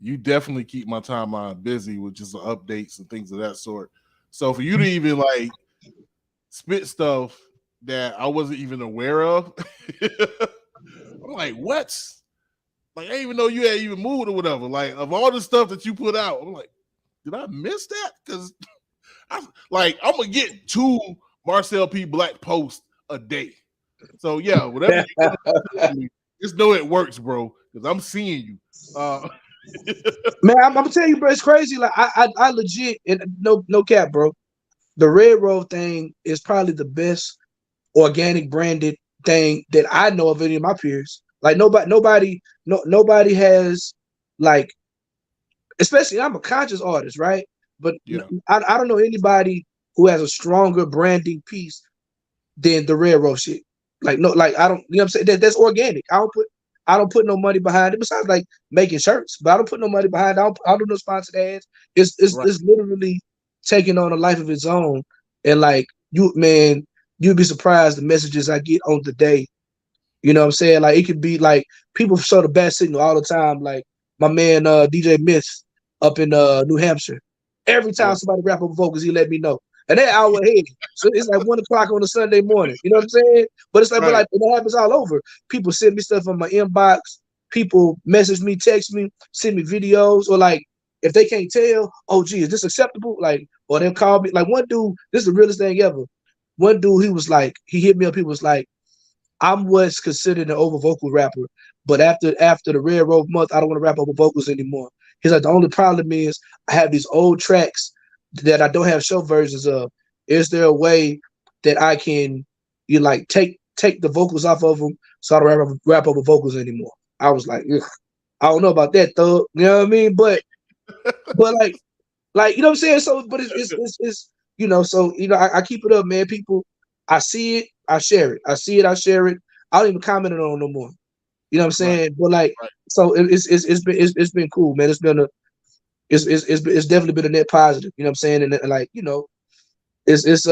you definitely keep my timeline busy with just the updates and things of that sort. So for you to even like spit stuff that I wasn't even aware of, I'm like, what? Like I didn't even know you had even moved or whatever. Like of all the stuff that you put out, I'm like, did I miss that? Because I'm gonna get 2 Marcel P Black posts a day. So yeah, whatever you do, just know it works, bro. Because I'm seeing you. Man, I'm gonna tell you, bro, it's crazy. Like I legit, and no cap, bro. The Red Road thing is probably the best organic branded thing that I know of any of my peers. Like nobody has like, especially I'm a conscious artist, right? But Yeah. I don't know anybody who has a stronger branding piece than the Red Road shit. Like no, like I don't, you know what I'm saying? That's organic. I don't put no money behind it. Besides like making shirts, but I don't put no money behind it. I don't do no sponsored ads. It's literally taking on a life of its own. And like you'd be surprised the messages I get on the day. You know what I'm saying? Like it could be like people show the bad signal all the time. Like my man DJ Myth up in New Hampshire. Every time somebody rap over vocals, he let me know. And they're hour ahead. So it's like 1:00 on a Sunday morning. You know what I'm saying? But it's like, but like it happens all over. People send me stuff on my inbox. People message me, text me, send me videos, or like if they can't tell, oh gee, is this acceptable? Like, or they'll call me. Like one dude, this is the realest thing ever. One dude, he hit me up, he was like, I'm what's considered an over vocal rapper, but after the Red Road month, I don't want to rap over vocals anymore. He's like, the only problem is I have these old tracks that I don't have show versions of. Is there a way that I can take the vocals off of them so I don't rap over vocals anymore? I was like, ugh, I don't know about that, though. You know what I mean? But like you know what I'm saying? So, but it's so I keep it up, man. People, I see it, I share it. I see it, I share it. I don't even comment on it no more. You know what I'm saying? But like, so it's been cool, man. It's been it's definitely been a net positive. You know what I'm saying? And like, it's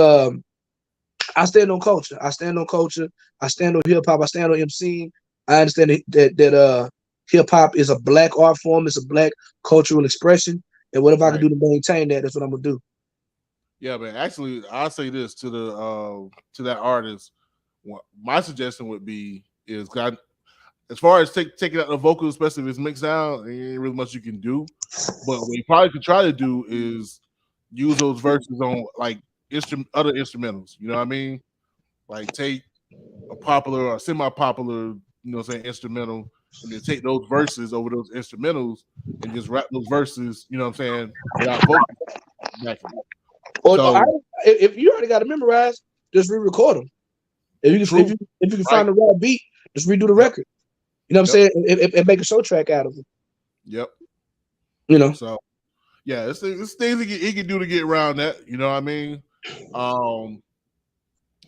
I stand on culture. I stand on culture. I stand on hip hop. I stand on MCing. I understand that hip hop is a black art form. It's a black cultural expression. And whatever I can do to maintain that, that's what I'm gonna do. Yeah, man. Actually, I'll say this to that artist. My suggestion would be is God, as far as taking out the vocals, especially if it's mixed out, there ain't really much you can do. But what you probably could try to do is use those verses on like other instrumentals. You know what I mean? Like take a popular or semi-popular, instrumental, and then take those verses over those instrumentals and just rap those verses. You know what I'm saying? Without vocals. If you already got it memorized, just re-record them. If you can find the right beat, just redo the record. You know what I'm saying? And make a show track out of it. Yep. So yeah, it's things he can do to get around that. You know what I mean?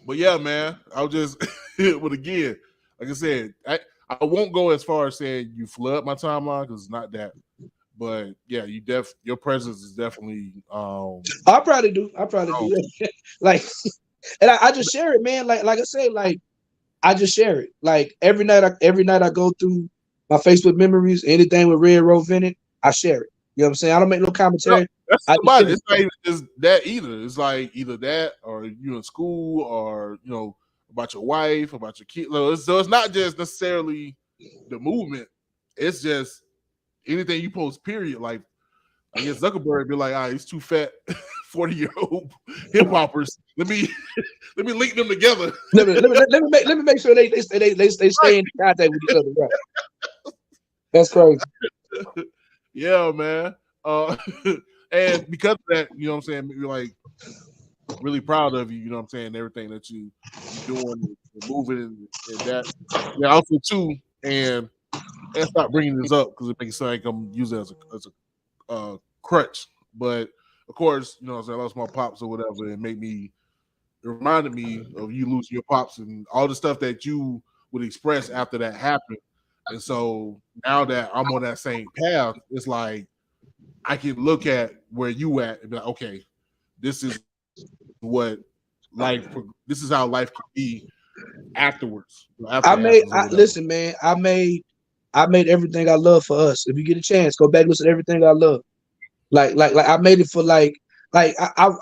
But yeah, man, I'll just but again, like I said, I won't go as far as saying you flood my timeline because it's not that. But yeah, your presence is definitely. I probably do. Like, and I just share it, man. Like I say, like I just share it. Like every night I go through my Facebook memories, anything with Red Road in it, I share it. You know what I'm saying? I don't make no commentary. No, that's about it. It's not even just that either. It's like either that or you in school or about your wife, about your kid. So it's not just necessarily the movement. It's just anything you post, period. Like I guess Zuckerberg be like, he's too fat, 40-year-old hip hoppers. Let me link them together. let me make sure they stay in contact with each other. Right. That's crazy. Yeah, man. And because of that, you know what I'm saying, you're like really proud of you, you know what I'm saying, everything that you're doing and moving and that. Yeah, also too, and stop bringing this up because it makes it sound like I'm using it as a crutch. But of course, you know what I'm saying, I lost my pops or whatever, and it reminded me of you losing your pops and all the stuff that you would express after that happened. And so now that I'm on that same path, it's like I can look at where you at and be like, okay, this is how life can be afterwards. Listen, man, I made everything I love for us. If you get a chance, go back and listen to everything I love. Like I made it for I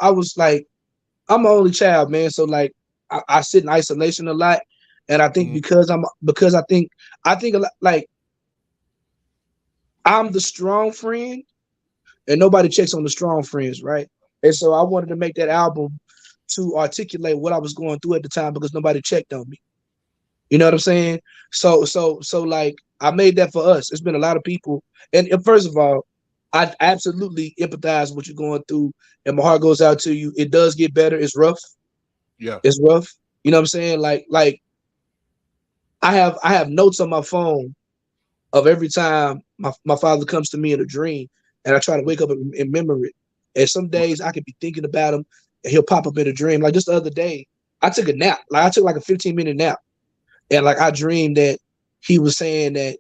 was like, I'm my only child, man. So like I sit in isolation a lot. And I think because I think a lot, like I'm the strong friend and nobody checks on the strong friends, right? And so I wanted to make that album to articulate what I was going through at the time because nobody checked on me. You know what I'm saying? So like I made that for us. It's been a lot of people. And first of all, I absolutely empathize with what you're going through, and my heart goes out to you. It does get better. It's rough. Yeah. It's rough. You know what I'm saying? Like I have notes on my phone of every time my father comes to me in a dream, and I try to wake up and remember it. And some days I could be thinking about him, and he'll pop up in a dream. Like just the other day, I took a nap. Like I took like a 15-minute nap, and like I dreamed that he was saying that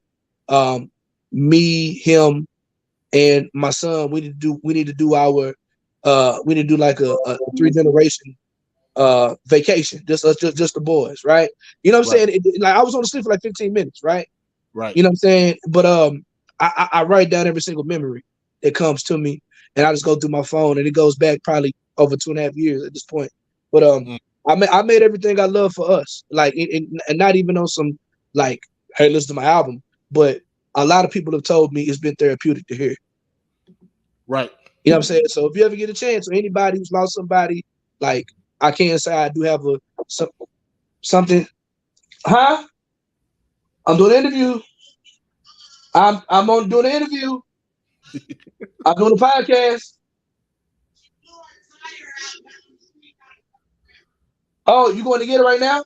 me, him, and my son, we need to do like a 3-generation vacation, just us, just the boys, right? You know what I'm saying? Like I was on the sleep for like 15 minutes, right? Right. You know what I'm saying? But I write down every single memory that comes to me, and I just go through my phone, and it goes back probably over 2.5 years at this point. But I made everything I love for us, like and not even on some like, hey, listen to my album, but a lot of people have told me it's been therapeutic to hear. Right. You know what I'm saying? So if you ever get a chance, or anybody who's lost somebody, like I can't say I do have something. Huh? I'm doing an interview. I'm on doing an interview. I'm doing a podcast. Oh, you going to get it right now?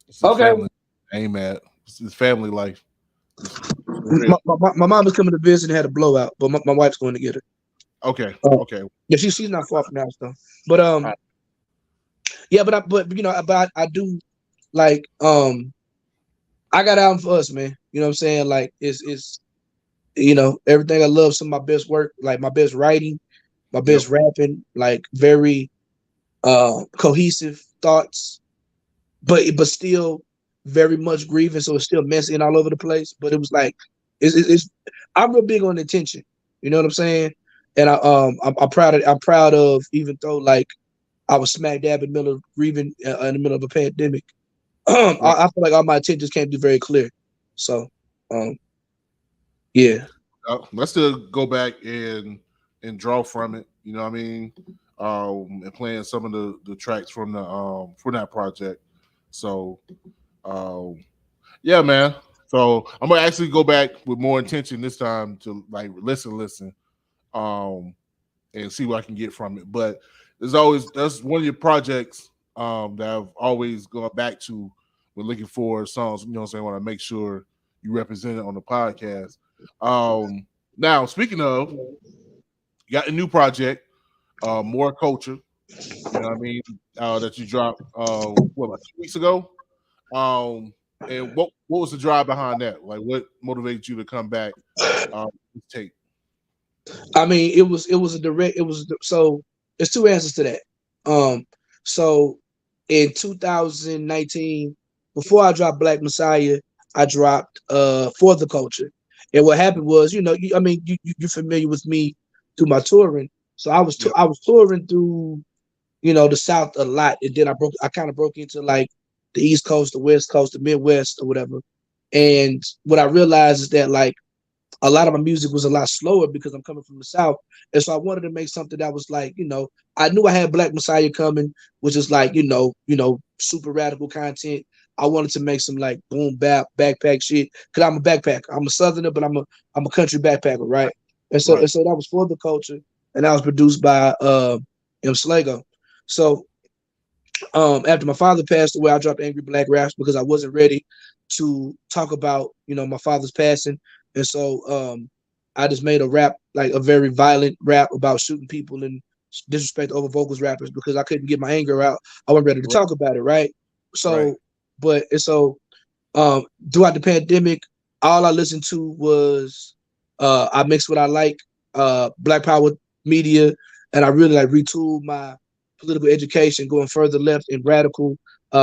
It's his family. I ain't mad. It's his family life. My mom is coming to visit and had a blowout, but my wife's going to get her. Okay. Okay. Yeah, she's not far from the house though. But yeah, but I do like I got album for us, man. You know what I'm saying? Like it's everything I love, some of my best work, like my best writing, my best rapping, like very cohesive thoughts, but still very much grieving, so it's still messy and all over the place. But it was like it's I'm real big on intention. You know what I'm saying? And I'm proud of even though like I was smack dab in the middle of grieving in the middle of a pandemic. I feel like all my intentions came through very clear. So yeah. Let's still go back and draw from it. You know what I mean? And playing some of the tracks from that project. So yeah, man. So I'm gonna actually go back with more intention this time to like listen, and see what I can get from it. But that's one of your projects that I've always gone back to when looking for songs. You know what I'm saying? I want to make sure you represent it on the podcast. Now, speaking of, you got a new project, Moor Culture. You know what I mean? That you dropped about 2 weeks ago. And what was the drive behind that? Like, what motivated you to come back? Take. I mean, so there's two answers to that. So in 2019, before I dropped Black Messiah, I dropped For the Culture. And what happened was, you're familiar with me through my touring. So I was touring through, the South a lot, and then I kind of broke into like the East Coast, the West Coast, the Midwest, or whatever. And what I realized is that like a lot of my music was a lot slower because I'm coming from the South. And so I wanted to make something that was like, I knew I had Black Messiah coming, which is like, super radical content. I wanted to make some like boom bap backpack shit. Cause I'm a backpacker. I'm a Southerner, but I'm a country backpacker, right? And so that was For the Culture, and that was produced by M. Slago. So after my father passed away, I dropped Angry Black Raps because I wasn't ready to talk about, my father's passing. And so I just made a rap, like a very violent rap about shooting people and disrespect over vocals rappers because I couldn't get my anger out. I wasn't ready to talk about it, right? So, throughout the pandemic, all I listened to was I mixed what I like, Black Power media, and I really like retooled my political education, going further left and radical,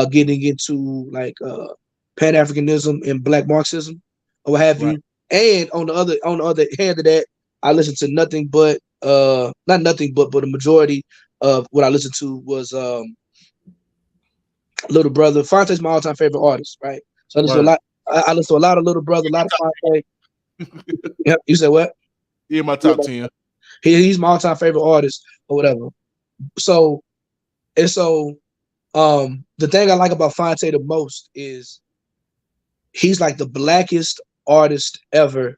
getting into like Pan-Africanism and Black Marxism or what have you. And on the other hand of that, I listened to nothing but not nothing but a majority of what I listened to was Little Brother. Fonte's my all-time favorite artist, right? So I listen to a lot. I listen to a lot of Little Brother, a lot of Fonte. Yeah, you said what? Yeah, my top 10. He's my all-time favorite artist or whatever. So the thing I like about Fonte the most is he's like the blackest artist ever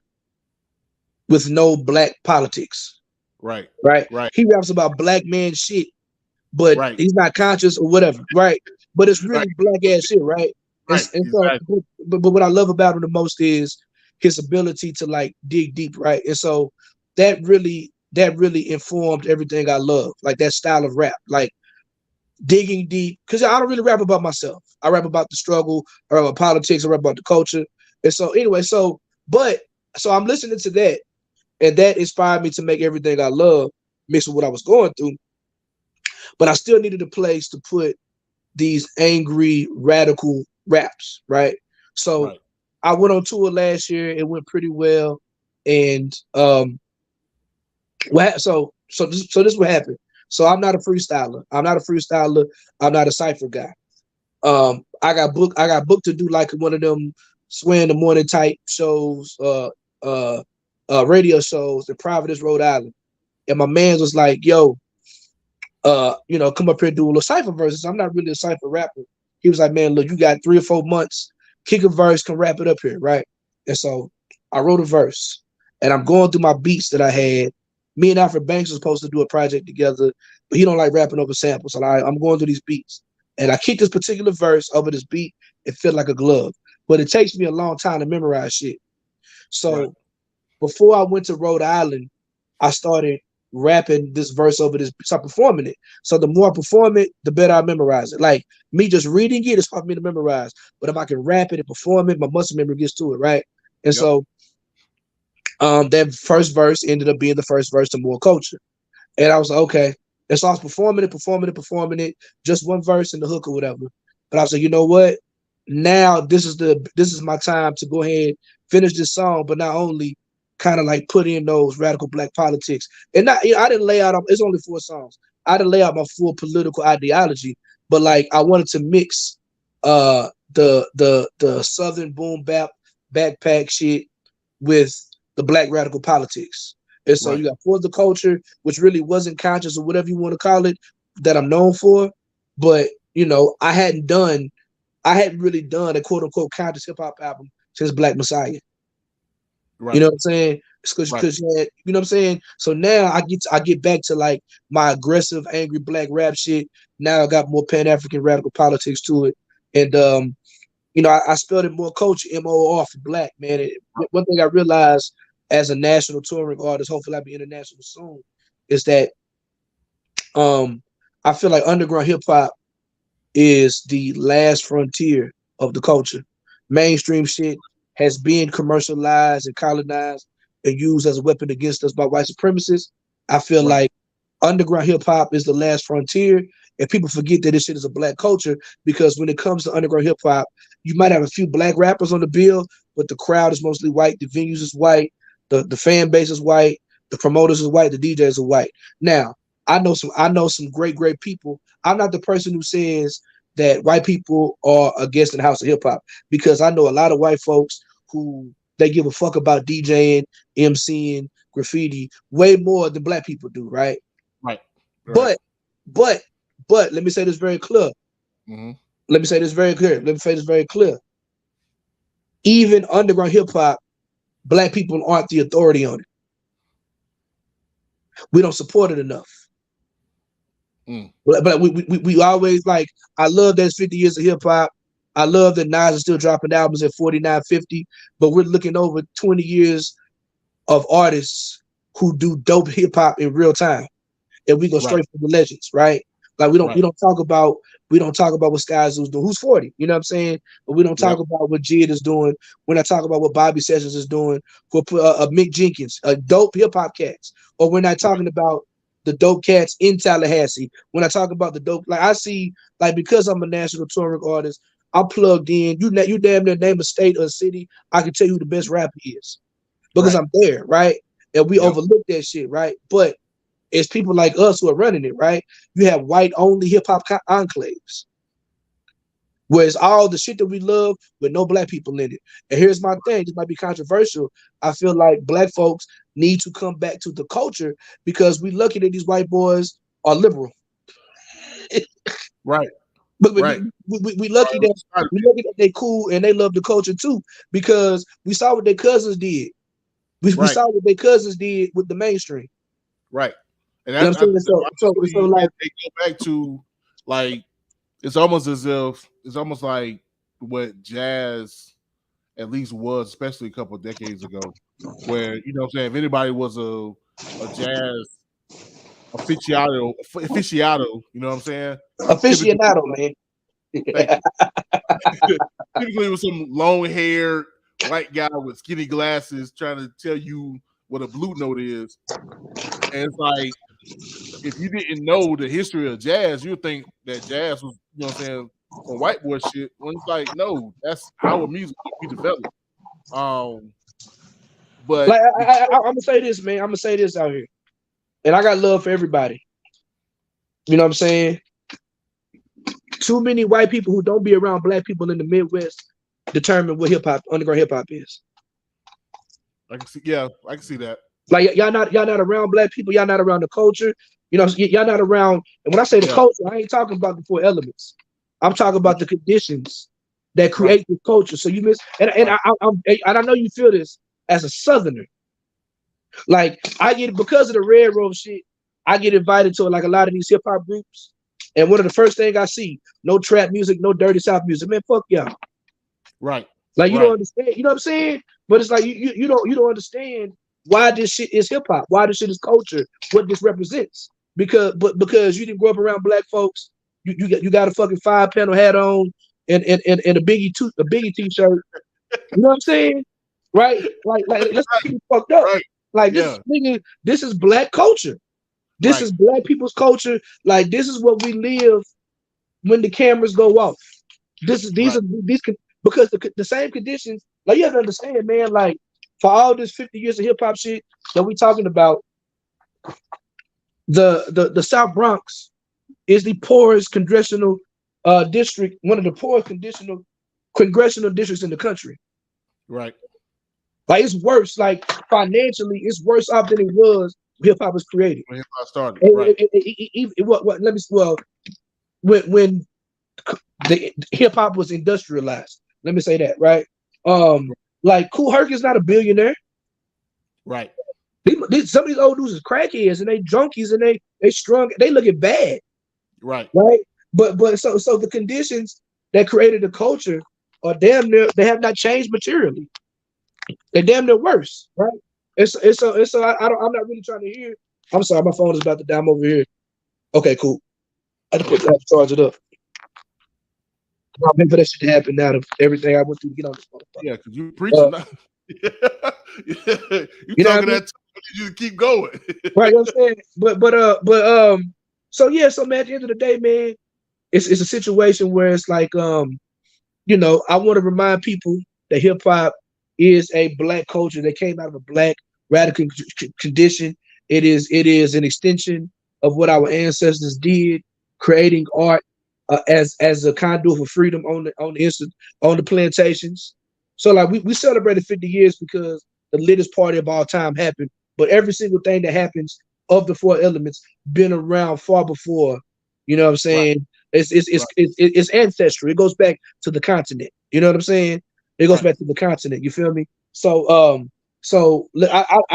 with no black politics. Right. Right. Right. He raps about black man shit, but Right. he's not conscious or whatever. Right. But it's really black ass shit. Right. Right. And so, Exactly. but what I love about him the most is his ability to like dig deep. Right. And so that really informed everything I love, like that style of rap, like digging deep. Because I don't really rap about myself. I rap about the struggle, I rap about politics, I rap about the culture. And so anyway, so I'm listening to that, and that inspired me to make everything I love mixed with what I was going through. But I still needed a place to put these angry, radical raps, right? So Right. I went on tour last year. It went pretty well, and this is what happened. So I'm not a freestyler. I'm not a cipher guy. I got booked to do like one of them Sway in the Morning type shows, radio shows in Providence, Rhode Island. And my man was like, yo, come up here and do a little cipher verses. I'm not really a cipher rapper. He was like, man, look, you got 3 or 4 months, kick a verse, can wrap it up here, right? And so I wrote a verse, and I'm going through my beats that I had. Me and Alfred Banks were supposed to do a project together, but he don't like rapping over samples. So I'm going through these beats, and I kicked this particular verse over this beat. It felt like a glove, but it takes me a long time to memorize shit. So before I went to Rhode Island, I started rapping this verse over this, start performing it. So the more I perform it, the better I memorize it. Like me just reading it, it's hard for me to memorize. But if I can rap it and perform it, my muscle memory gets to it, right? And so that first verse ended up being the first verse to Moor Culture. And I was like, okay. And so I was performing it, just one verse in the hook or whatever. But I was like, you know what? Now this is my time to go ahead, finish this song, but not only kind of like put in those radical black politics. And not, I didn't lay out, it's only 4 songs. I didn't lay out my full political ideology, but like I wanted to mix the Southern boom bap backpack shit with the black radical politics. And so you got For the Culture, which really wasn't conscious or whatever you want to call it, that I'm known for. But, I hadn't really done a quote unquote conscious hip hop album since Black Messiah. Right. You know what I'm saying? Because you know what I'm saying? So now I get back to like my aggressive, angry black rap shit. Now I got more Pan-African radical politics to it. And I spelled it Moor Culture, MOR for black, man. One thing I realized as a national touring artist, hopefully I'll be international soon, is that I feel like underground hip hop is the last frontier of the culture. Mainstream shit has been commercialized and colonized and used as a weapon against us by white supremacists. I feel like underground hip hop is the last frontier, and people forget that this shit is a black culture, because when it comes to underground hip hop, you might have a few black rappers on the bill, but the crowd is mostly white, the venues is white, the fan base is white, the promoters is white, the DJs are white. Now, I know some great people. I'm not the person who says that white people are against the house of hip hop, because I know a lot of white folks who they give a fuck about DJing, MCing, graffiti way more than black people do, right? Right. But let me say this very clear. Mm-hmm. Let me say this very clear. Even underground hip hop, black people aren't the authority on it. We don't support it enough. But we always like, I love that it's 50 years of hip hop. I love that Nas is still dropping albums at 49, 50, but we're looking over 20 years of artists who do dope hip hop in real time. And we go straight for the legends, right? Like we don't talk about what Skyzoo's doing, who's 40, you know what I'm saying? But we don't talk about what Jid is doing. We're not talking about what Bobby Sessions is doing, for Mick Jenkins, dope hip hop cats. Or we're not talking about the dope cats in Tallahassee. When I talk about the dope, like I see, like, because I'm a national touring artist, I'm plugged in. You damn near name a state or a city, I can tell you who the best rapper is, because I'm there, right? And we overlook that shit, right? But it's people like us who are running it, right? You have white only hip hop enclaves. where it's all the shit that we love with no black people in it. And here's my thing: this might be controversial. I feel like black folks need to come back to the culture because we lucky that these white boys are liberal. Right. But Right. we lucky that they cool and they love the culture too, because we saw what their cousins did. We saw what their cousins did with the mainstream. Right. And you know what I'm saying? So like they go back to like it's almost as if it's almost like what jazz at least was, especially a couple of decades ago, where you know what I'm saying, if anybody was a jazz aficionado, you know what I'm saying? Aficionado, man. Typically with some long-haired white guy with skinny glasses trying to tell you what a blue note is. And it's like, if you didn't know the history of jazz, you'd think that jazz was, you know what I'm saying, some white boy shit. When it's like, no, that's our music we developed. But like I'm gonna say this, man. I'm gonna say this out here. And I got love for everybody. You know what I'm saying? Too many white people who don't be around black people in the Midwest determine what underground hip hop is. I can see that. Like y'all not around black people, y'all not around the culture. You know, y'all not around. And when I say the culture, I ain't talking about the 4 elements. I'm talking about the conditions that create the culture. So you miss, and I know you feel this as a Southerner. Like I get, because of the railroad shit, I get invited to like a lot of these hip hop groups, and one of the first things I see, no trap music, no dirty South music. Man, fuck y'all. Right. Like you don't understand. You know what I'm saying? But it's like you don't understand why this shit is hip hop, why this shit is culture, what this represents. Because you didn't grow up around black folks, you got a fucking 5-panel hat on and a Biggie t-shirt. You know what I'm saying? Right? Like let's keep it fucked up. Right. Like this is black culture. This is black people's culture. Like this is what we live when the cameras go off. These because the same conditions. Like you have to understand, man. Like for all this 50 years of hip hop shit that we talking about, the South Bronx is the poorest congressional district, one of the poorest congressional districts in the country. Right. Like it's worse. Like financially, it's worse off than it was when hip hop was created. When hip hop started, when the hip hop was industrialized. Let me say that, right? Like Kool Herc is not a billionaire. Right. Some of these old dudes is crackheads and they junkies and they strung. They looking bad. Right. Right. But so the conditions that created the culture are damn near, they have not changed materially. They're damn near worse, right? I'm not really trying to hear. I'm sorry, my phone is about to die. I'm over here. Okay, cool. I had to charge it up. I'm waiting for that shit to happen now. Everything I went through to get on this motherfucker. Yeah, because you're preaching now. You talking that you just keep going. Right, you know what I'm saying? So man, at the end of the day, man, it's a situation where it's like you know, I want to remind people that hip hop is a black culture that came out of a black radical condition. It is an extension of what our ancestors did, creating art as a conduit for freedom on the plantations. So like we celebrated 50 years because the latest party of all time happened. But every single thing that happens of the 4 elements been around far before. You know what I'm saying? Right. It's ancestry. It goes back to the continent. You know what I'm saying? It goes back to the continent. You feel me? So I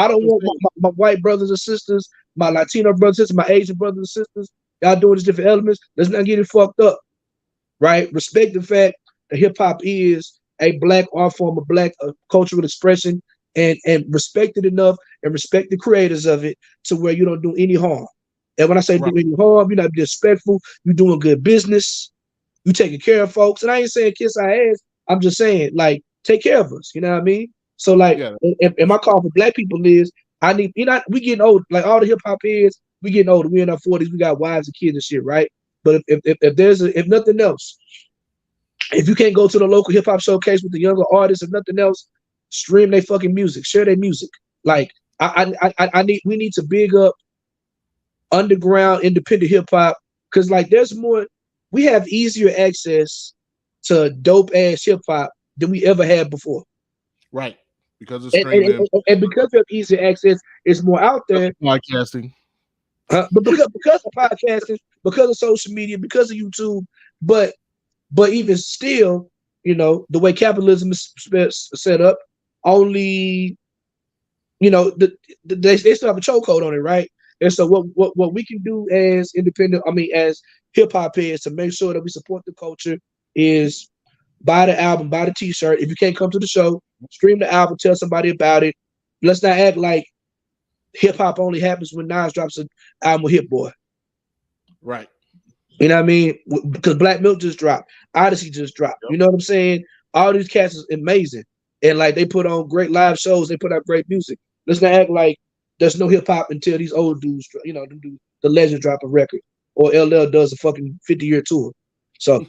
don't want my white brothers and sisters, my Latino brothers and sisters, my Asian brothers and sisters, y'all doing these different elements. Let's not get it fucked up. Right? Respect the fact that hip hop is a black art form, a black cultural expression, and respect it enough and respect the creators of it to where you don't do any harm. And when I say do any harm, you're not disrespectful, you're doing good business, you taking care of folks. And I ain't saying kiss our ass. I'm just saying, like, take care of us. You know what I mean? So, like, and my call for black people is, we getting old. Like all the hip hop heads, we getting older. We in our 40s. We got wives and kids and shit, right? But if nothing else, if you can't go to the local hip hop showcase with the younger artists, if nothing else, stream their fucking music, share their music. Like, we need to big up underground independent hip hop because, like, there's more. We have easier access to dope ass hip hop than we ever had before. Right. Because of And, streaming, and because of easy access, it's more out there. podcasting. But because of podcasting, because of social media, because of YouTube, but even still, you know, the way capitalism is set up, only, you know, they still have a chokehold on it, right? And so what we can do as independent, as hip hop heads to make sure that we support the culture is buy the album, buy the t-shirt. If you can't come to the show, stream the album, tell somebody about it. Let's not act like hip hop only happens when Nas drops an album with Hit Boy. Right. You know what I mean? Because Black Milk just dropped, Odyssey just dropped. Yep. You know what I'm saying? All these cats is amazing, and like they put on great live shows. They put out great music. Let's not act like there's no hip hop until these old dudes, you know, the legend drop a record, or LL does a fucking 50-year tour. So,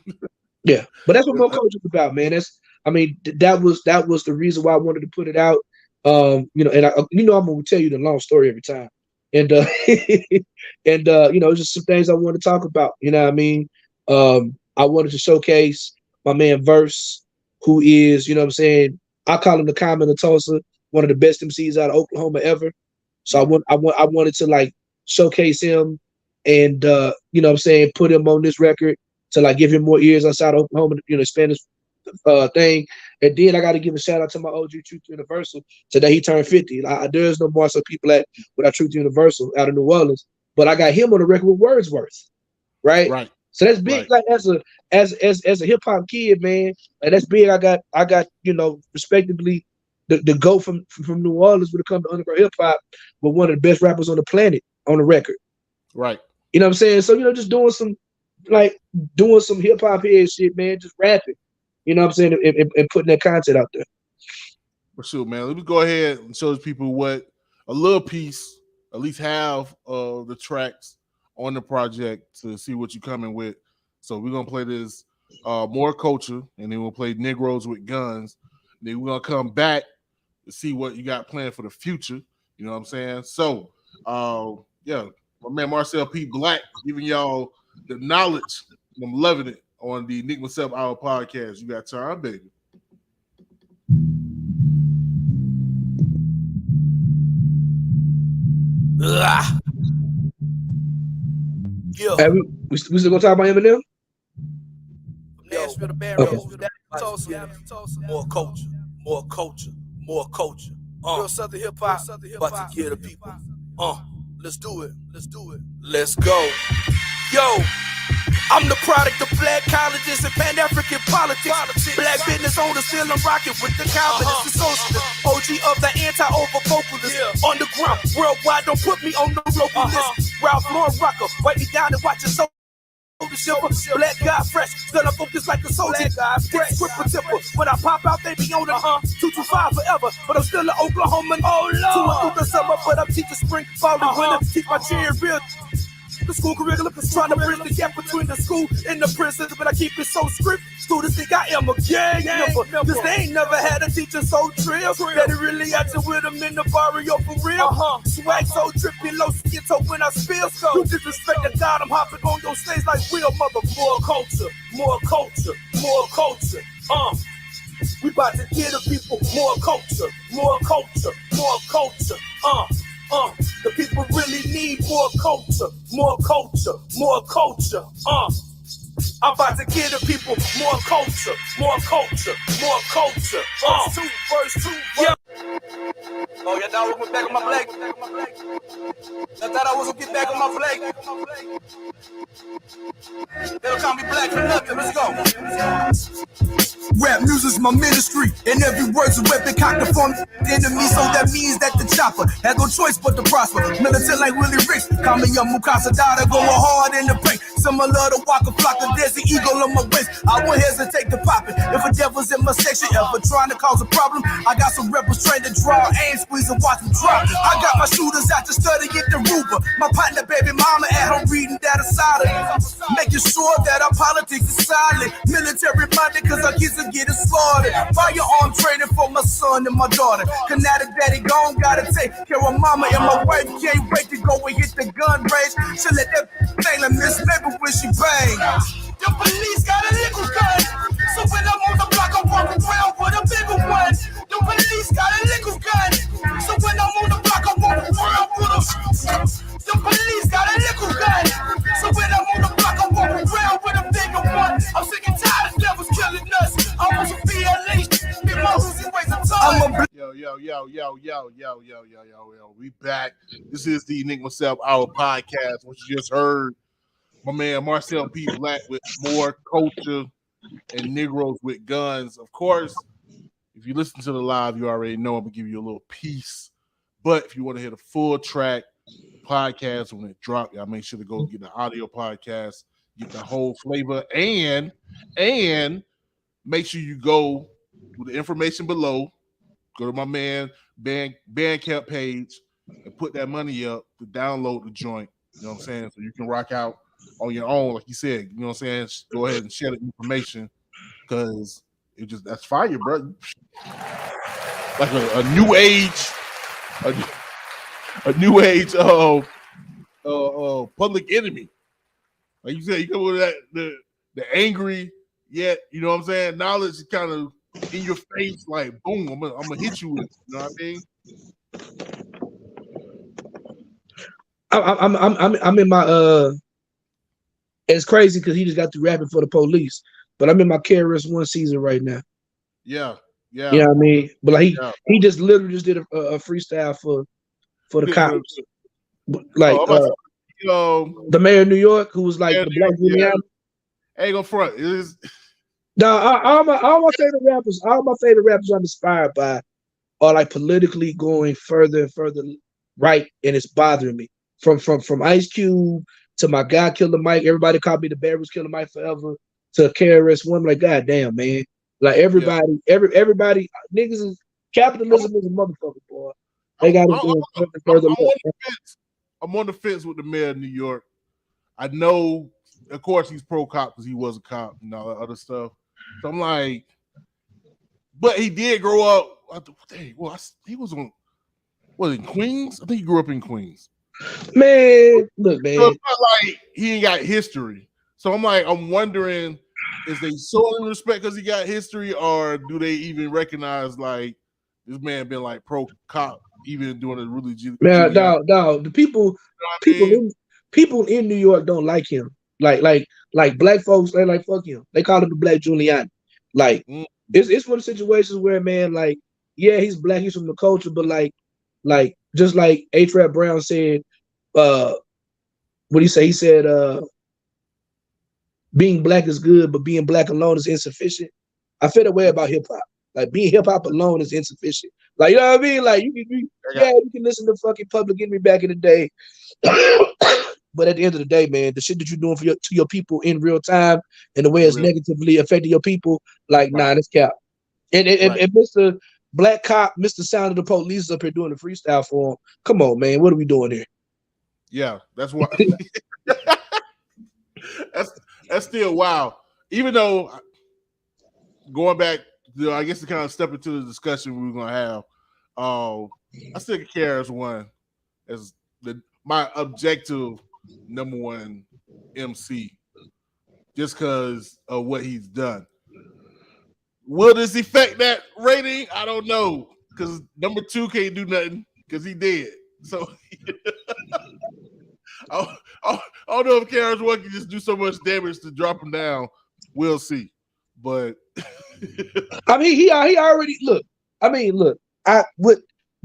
yeah, but that's what More Culture is about, man. That was the reason why I wanted to put it out. You know, and I'm gonna tell you the long story every time. And and you know, just some things I want to talk about. You know what I mean? I wanted to showcase my man Verse, who is, you know what I'm saying, I call him the Common of Tulsa, one of the best MCs out of Oklahoma ever. So I wanted to like showcase him and you know what I'm saying, put him on this record to like give him more ears outside of Oklahoma, you know, Spanish thing. And then I got to give a shout out to my OG Truth Universal. Today he turned 50. There's no Marcel P without Truth Universal out of New Orleans, but I got him on the record with Wordsworth, right? So that's big. Right. Like as a hip hop kid, man, like that's big. I got you know, respectively, the go from New Orleans when it comes to underground hip hop, with one of the best rappers on the planet on the record, right? You know what I'm saying? So, you know, just doing some hip hop head shit, man, just rapping. You know what I'm saying? And putting that content out there. For sure, man. Let me go ahead and show people what a little piece, at least half of the tracks on the project to see what you're coming with. So we're going to play this More Culture, and then we'll play Negroes with Guns. And then we're going to come back to see what you got planned for the future. You know what I'm saying? So, yeah, my man Marcel P. Black giving y'all the knowledge. I'm loving it. On the Enigma Sept Hour podcast. You got time, baby. Yeah. Hey, we still gonna talk about Eminem? More culture, more culture, more culture. Real Southern hip hop, about to kill the people. Let's do it. Let's go. Yo. I'm the product of black colleges and Pan-African politics. Black business owners still I'm rocking with the confidence. The socialist, OG of the anti-over-vocalist. Underground, worldwide, don't put me on the local list. Ralph Lauren rocker, write me down and watch it so. Black guy fresh, still I focus like a soldier. Script for tipper. When I pop out, they be on the 225 forever. But I'm still an Oklahoman. Oh Lord. Through the summer, but I'm teaching spring, fall, and winter. Keep my chin real. The school curriculum is trying to bridge the gap between the school and the prison, but I keep it so strict. Students think I am a gang member, cause they ain't never had a teacher so trill. That it really out you with them in the barrio for real. Swag so drippy, low skin toe when I spill. You disrespect the God, I'm hopping on your stage like real mother. More culture, more culture, more culture. We about to get the people more culture, more culture, more culture. The people really need more culture, more culture, more culture. I'm about to give the people more culture, more culture, more culture. Verse 2. Yeah. Oh, y'all thought I was gonna get back on my flag? Y'all thought I was gonna get back on my flag? They don't call me black for nothing. Let's go. Rap music's my ministry, and every word's a weapon cocked upon the enemy, so that means that the chopper had no choice but to prosper. Militant like Willie Ricks, call me young Mukasa Dada, going hard in the paint. Similar to Waka Flocka, there's an eagle on my waist. I won't hesitate to pop it. If a devil's in my section, ever trying to cause a problem, I got some rebels trained to draw, aim, squeeze, and watch them drop. I got my shooters out to study, get the Ruger. My partner, baby mama, at home reading that aside, making sure that our politics is solid. Military minded, cause our kids are getting slaughtered. Firearm training for my son and my daughter. Kinetic daddy gone, gotta take care of mama and my wife. Can't wait to go and hit the gun range. She'll let that thing like Miss Maple when she bang. The police got a nickel gun, so Yo. We back. This is the Enigma Sept Hour podcast, which you just heard my man Marcel P Black with More Culture and Negroes with Guns. Of course, if you listen to the live, you already know I'm gonna give you a little piece. But if you want to hear the full track, the podcast when it drop, y'all make sure to go get the audio podcast, get the whole flavor, and make sure you go with the information below. Go to my man Bandcamp page and put that money up to download the joint. You know what I'm saying? So you can rock out on your own, like you said. You know what I'm saying? Go ahead and share the information because that's fire, bro. Like a new age, a new age Public Enemy. Like you said, you come with that the angry yet, you know what I'm saying? Knowledge is kind of in your face, like boom, I'm gonna hit you with it. You know what I mean? I'm in my It's crazy because he just got through rapping for the police, but I'm in my KRS-One season right now. Yeah. You know what I mean? But like he just literally just did a freestyle for the cops, like the mayor of New York, who was like the Black Giuliani. Ain't gonna front. It is. No, all my favorite rappers I'm inspired by are like politically going further and further right, and it's bothering me. From Ice Cube to my guy Killer Mike, everybody called me the Bear was Killer Mike forever, to KRS-One, like god damn man. Like everybody, everybody niggas is capitalism is a motherfucker, boy. They gotta go further. I'm on the fence with the mayor of New York. I know, of course, he's pro cop because he was a cop and all that other stuff. So I'm like, but he did grow up. He was in Queens? I think he grew up in Queens. Man, look, man. So it's not like he ain't got history. So I'm wondering, is they showing respect because he got history, or do they even recognize like this man been like pro cop, even doing a really man, dog, the people in New York don't like him. Like black folks, they like fuck him. They call him the Black Giuliani. Like it's one of the situations where, man, like, yeah, he's black, he's from the culture, but like just like A-Trap Brown said, what do you say? He said, being black is good, but being black alone is insufficient. I feel the way about hip hop. Like being hip hop alone is insufficient. Like, you know what I mean? Like you can listen to fucking Public Enemy back in the day. But at the end of the day, man, the shit that you're doing to your people in real time and the way it's negatively affecting your people, like, nah, that's cap. And Mr. Black Cop, Mr. Sound of the Police is up here doing the freestyle for him. Come on, man, what are we doing here? Yeah, that's why. that's still wild. Even though going back, I guess to kind of step into the discussion we were gonna have, I still get KRS-One as my objective number one MC, just because of what he's done. Will this affect that rating? I don't know, because number two can't do nothing because he dead. So I don't know if KRS-One can just do so much damage to drop him down. We'll see. But I mean, he already look. I mean, look.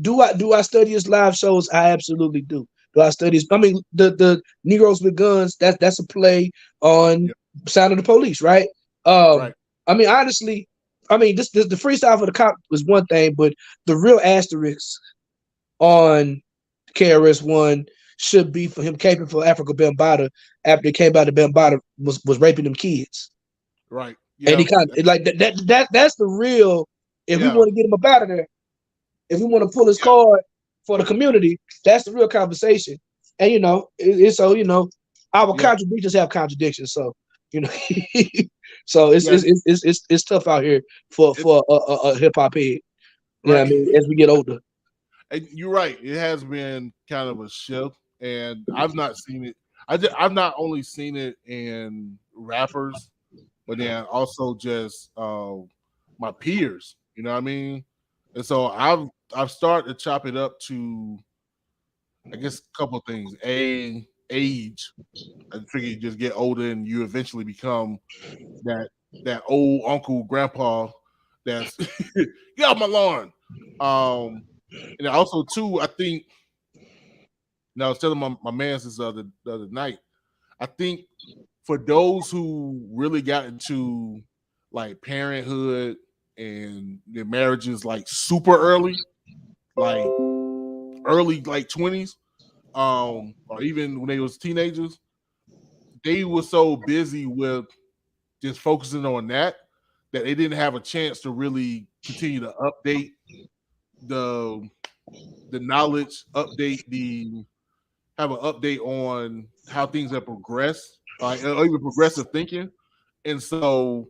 Do I study his live shows? I absolutely do. Do I study his? I mean, the Negroes with Guns. That's a play on Sound of the Police, right? Right. I mean, honestly, I mean, this the freestyle for the cop was one thing, but the real asterisk on KRS-One should be for him caping for Africa Bambaataa after he came out of Bambaataa was raping them kids. Right. Yeah. And he kind of like that's the real. If we want to get him up out of there, if we want to pull his card for the community, that's the real conversation. And it's so our contradictions have contradictions. So so it's tough out here for a hip hop head. You know what I mean? As we get older. And you're right. It has been kind of a shift, and I've not seen it. I've not only seen it in rappers, but then also just my peers. You know what I mean? And so I've started to chop it up to, I guess, a couple of things. Age. I figure you just get older and you eventually become that old uncle, grandpa that's get off my lawn. And also too, I think. Now I was telling my man this the other night. I think for those who really got into like parenthood and their marriages like super early, like early like 20s, or even when they was teenagers, they were so busy with just focusing on that they didn't have a chance to really continue to update the knowledge, have an update on how things have progressed, or even progressive thinking. And so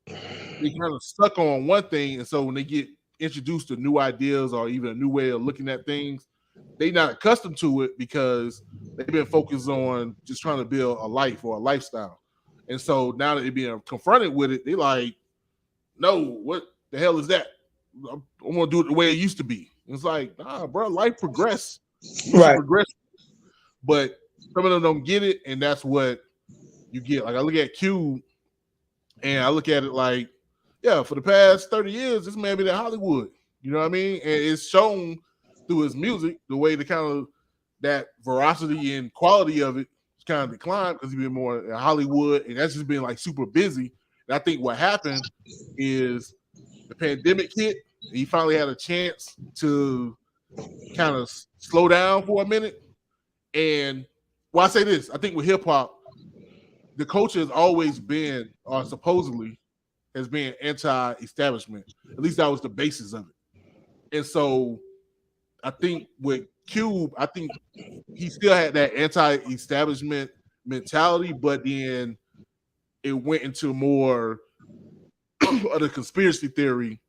they kind of stuck on one thing. And so when they get introduced to new ideas or even a new way of looking at things, they're not accustomed to it because they've been focused on just trying to build a life or a lifestyle. And so now that they're being confronted with it, they're like, no, what the hell is that? I'm gonna do it the way it used to be. It's like, nah, bro, life progress. You should progress. But some of them don't get it, and that's what you get. Like I look at Cube, and I look at it like, yeah, for the past 30 years, this man been in Hollywood. You know what I mean? And it's shown through his music, the way the kind of that veracity and quality of it kind of declined because he's been more in Hollywood, and that's just been like super busy. And I think what happened is the pandemic hit, and he finally had a chance to kind of slow down for a minute. And well, I say this, I think with hip hop, the culture has always been, or supposedly has been anti-establishment. At least that was the basis of it. And so I think with Cube, I think he still had that anti-establishment mentality, but then it went into more of the conspiracy theory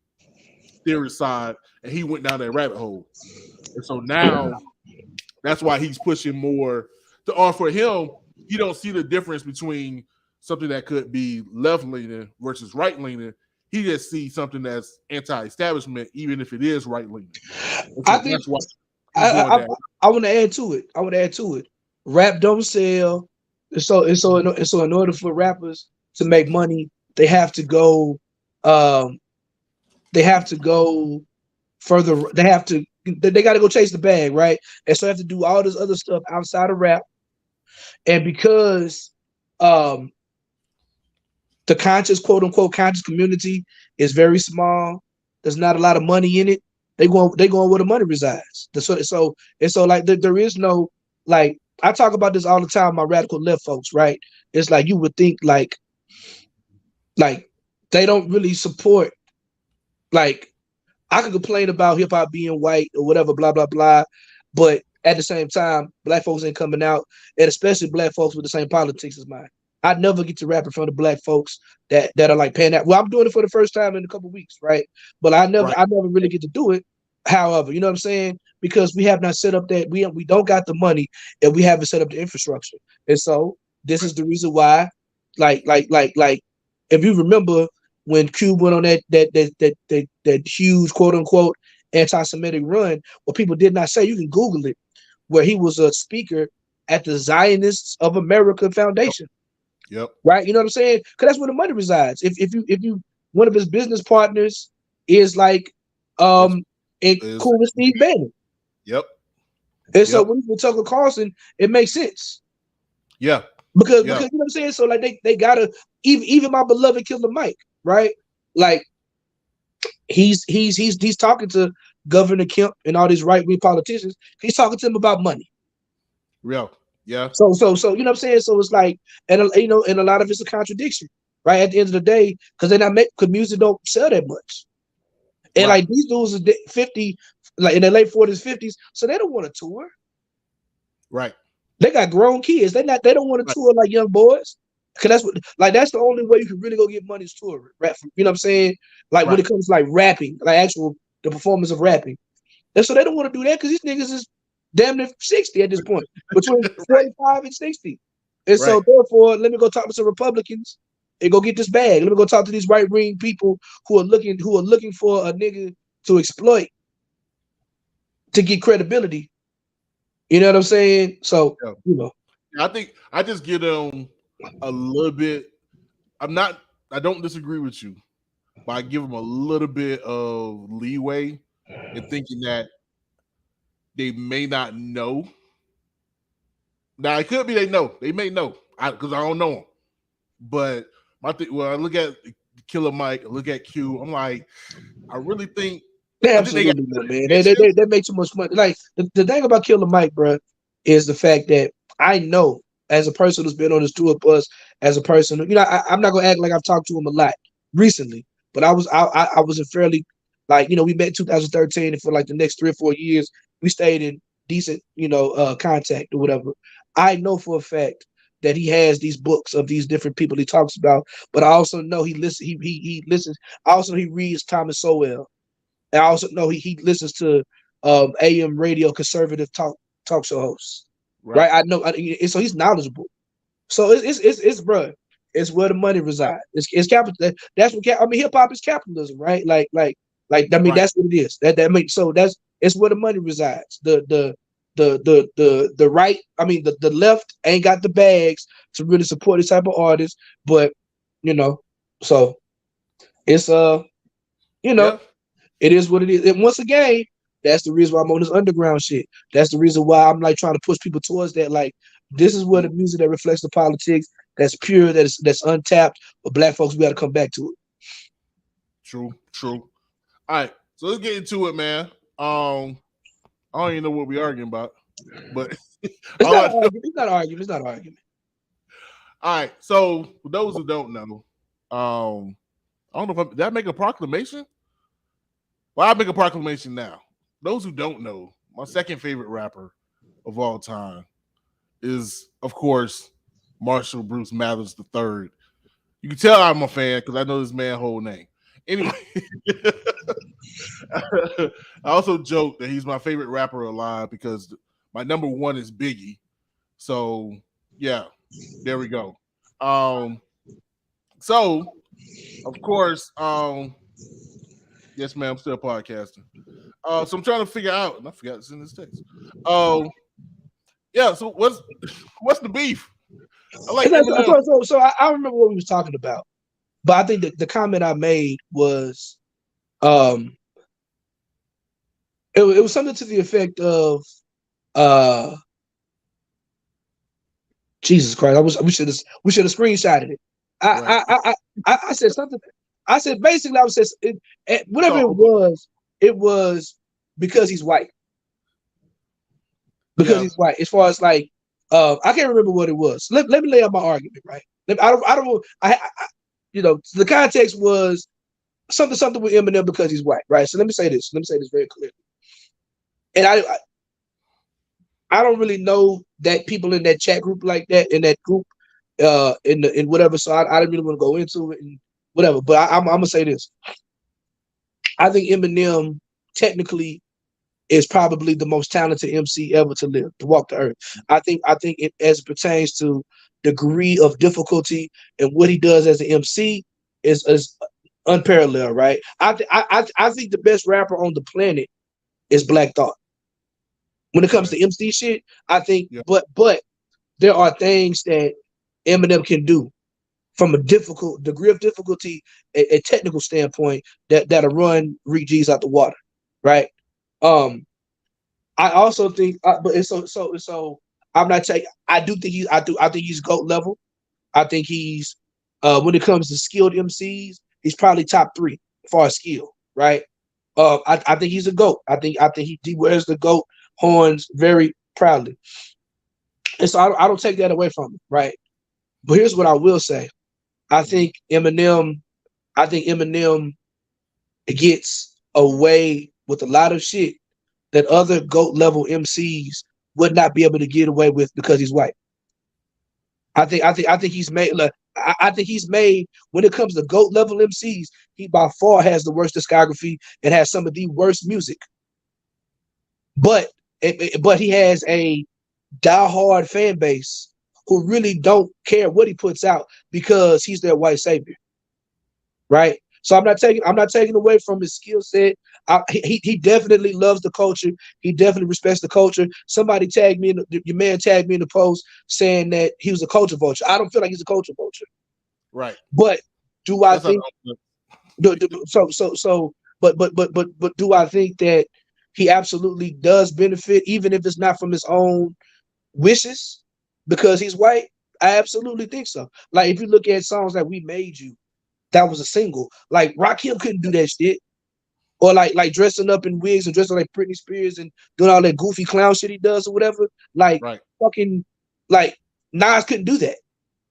side, and he went down that rabbit hole. And so now that's why he's pushing more to offer him. You don't see the difference between something that could be left-leaning versus right-leaning. He just sees something that's anti-establishment, even if it is right-leaning. So I think that's why I want to add to it. Rap don't sell. So in order for rappers to make money, they have to go. They have to go further. They got to go chase the bag, right? And so they have to do all this other stuff outside of rap. And because the conscious, quote unquote, conscious community is very small, there's not a lot of money in it. They going where the money resides. So like there is no, like, I talk about this all the time with my radical left folks, right? It's like you would think like they don't really support, like, I could complain about hip hop being white or whatever, blah, blah, blah. But at the same time, black folks ain't coming out, and especially black folks with the same politics as mine. I never get to rap in front of black folks that are like paying that. Well, I'm doing it for the first time in a couple of weeks, right? But I never really get to do it. However, you know what I'm saying? Because we have not set up that we don't got the money, and we haven't set up the infrastructure. And so this is the reason why, like, if you remember when Cube went on that huge quote unquote anti-Semitic run, what people did not say, you can Google it, where he was a speaker at the Zionists of America Foundation. Yep. Right. You know what I'm saying? Because that's where the money resides. If you one of his business partners is like cool with Steve Bannon. Yep. And so when you Tucker Carlson, it makes sense. Yeah. Because you know what I'm saying? So like they gotta even my beloved Killer Mike, right? Like he's talking to Governor Kemp and all these right-wing politicians. He's talking to them about money. Real. Yeah. So you know what I'm saying? So it's like, and a lot of it's a contradiction, right? At the end of the day, because they're not because music don't sell that much. And like these dudes are 50, like in their late 40s, 50s, so they don't want to tour. Right. They got grown kids. They don't want to tour like young boys. Cause that's the only way you can really go get money is touring. Rap, you know what I'm saying? Like when it comes to like rapping, like the performance of rapping. And so they don't want to do that because these niggas is damn near 60 at this point, between 45 and 60. And so therefore, let me go talk to some Republicans and go get this bag. Let me go talk to these right-wing people who are looking for a nigga to exploit to get credibility. You know what I'm saying? So you know, I think I just give them a little bit. I don't disagree with you, but I give them a little bit of leeway in thinking that they may not know. Now it could be they know. They may know because I don't know them. But when I look at Killer Mike, I look at Q, I'm like, I really think Absolutely, man. They make too much money. Like the thing about Killer Mike, bro, is the fact that I know as a person who's been on this tour bus, as a person, I'm not gonna act like I've talked to him a lot recently, but I was a fairly like we met in 2013, and for like the next 3 or 4 years, we stayed in decent contact or whatever. I know for a fact that he has these books of these different people he talks about, but I also know he listens. He listens. Also, he reads Thomas Sowell. I also know he listens to AM radio conservative talk show hosts, right? I know, so he's knowledgeable. So it's bro, it's where the money resides. It's capital. That's what hip hop is capitalism, right? Like I mean, that's what it is. That makes so it's where the money resides. The right, I mean the left ain't got the bags to really support this type of artist, but so it's It is what it is. And once again, that's the reason why I'm on this underground shit. That's the reason why I'm like trying to push people towards that. Like, this is where the music that reflects the politics, that's pure, that's untapped, but Black folks, we got to come back to it. True. All right, so let's get into it, man. I don't even know what we're arguing about, but it's not arguing. All right, so for those who don't know, I don't know did I make a proclamation? Well, I'll make a proclamation now. Those who don't know, my second favorite rapper of all time is, of course, Marshall Bruce Mathers III. You can tell I'm a fan because I know this man's whole name. Anyway, I also joke that he's my favorite rapper alive because my number one is Biggie. So, yeah, there we go. So, of course, yes, ma'am. I'm still podcasting. So I'm trying to figure out, and I forgot to send this text. Yeah. So what's the beef? I remember what we was talking about, but I think that the comment I made was, it was something to the effect of, Jesus Christ, we should have screenshotted it. I said something. I said basically, whatever it was because he's white. Because he's white. As far as like, I can't remember what it was. Let me lay out my argument, right? The context was something with Eminem because he's white, right? So let me say this very clearly. And I don't really know that people in that chat group like that, in that group, in whatever. So I didn't really want to go into it and whatever. But I'm gonna say this. I think Eminem technically is probably the most talented MC ever to live, to walk the earth. I think it, as it pertains to degree of difficulty and what he does as an MC is unparalleled, right? I think the best rapper on the planet is Black Thought. When it comes to MC shit, I think, but there are things that Eminem can do from a difficult degree of difficulty, a technical standpoint that'll run Rick G's out the water, right? I also think, so I'm not taking. I think he's GOAT level. I think he's when it comes to skilled MCs, he's probably top 3 as far as skill, right? I think he's a GOAT. I think he wears the GOAT horns very proudly, and so I don't take that away from him, right? But here's what I will say: I think Eminem gets away with a lot of shit that other GOAT level MCs would not be able to get away with because he's white. I think he's made. I think he's made, when it comes to GOAT level MCs, he by far has the worst discography and has some of the worst music. But he has a diehard fan base who really don't care what he puts out because he's their white savior, right? So I'm not taking away from his skill set. He definitely loves the culture. He definitely respects the culture. Somebody tagged me your man tagged me in the post saying that he was a culture vulture. I don't feel like he's a culture vulture, right? But do I think? But do I think that he absolutely does benefit, even if it's not from his own wishes, because he's white. I absolutely think so. Like if you look at songs like "We Made You," that was a single. Like Rakim couldn't do that shit, or like dressing up in wigs and dressing like Britney Spears and doing all that goofy clown shit he does or whatever. Like Right. fucking like Nas couldn't do that.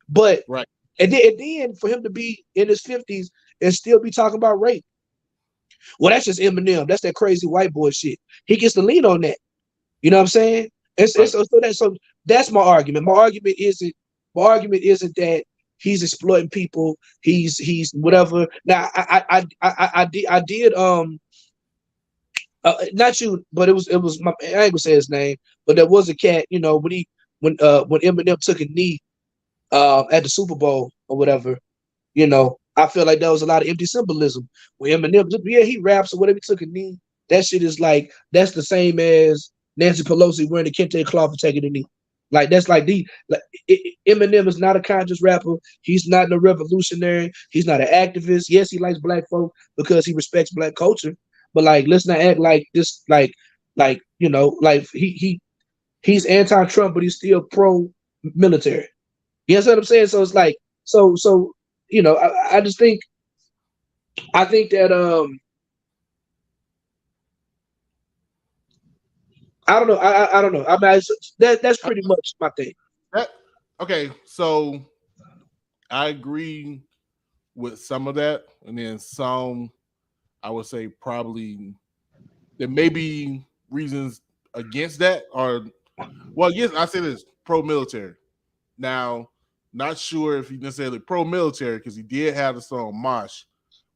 But Right. and then for him to be in his 50s and still be talking about rape. Well, that's just Eminem. That's that crazy white boy shit. He gets to lean on that. You know what I'm saying? Right. So that's my argument. My argument isn't that he's exploiting people. He's whatever. Now I did not you, but it was my, I ain't gonna say his name, but there was a cat, you know, when Eminem took a knee at the Super Bowl or whatever, you know, I feel like there was a lot of empty symbolism. When Eminem, yeah, he raps or whatever, he took a knee. That shit is like, that's the same as Nancy Pelosi wearing the kente cloth and taking a knee. Like that's like Eminem is not a conscious rapper. He's not a revolutionary. He's not an activist. Yes, he likes black folk because he respects black culture. But like, let's not act like this. Like you know, like he's anti-Trump, but he's still pro-military. You know what I'm saying? So it's like, so you know, I just think, I think that I don't know. I don't know. I mean, that's pretty much my thing. Okay, so I agree with some of that, and then some I would say probably there may be reasons against that, or well, yes, I say this pro-military. Now, not sure if he necessarily pro-military because he did have the song "Mosh,"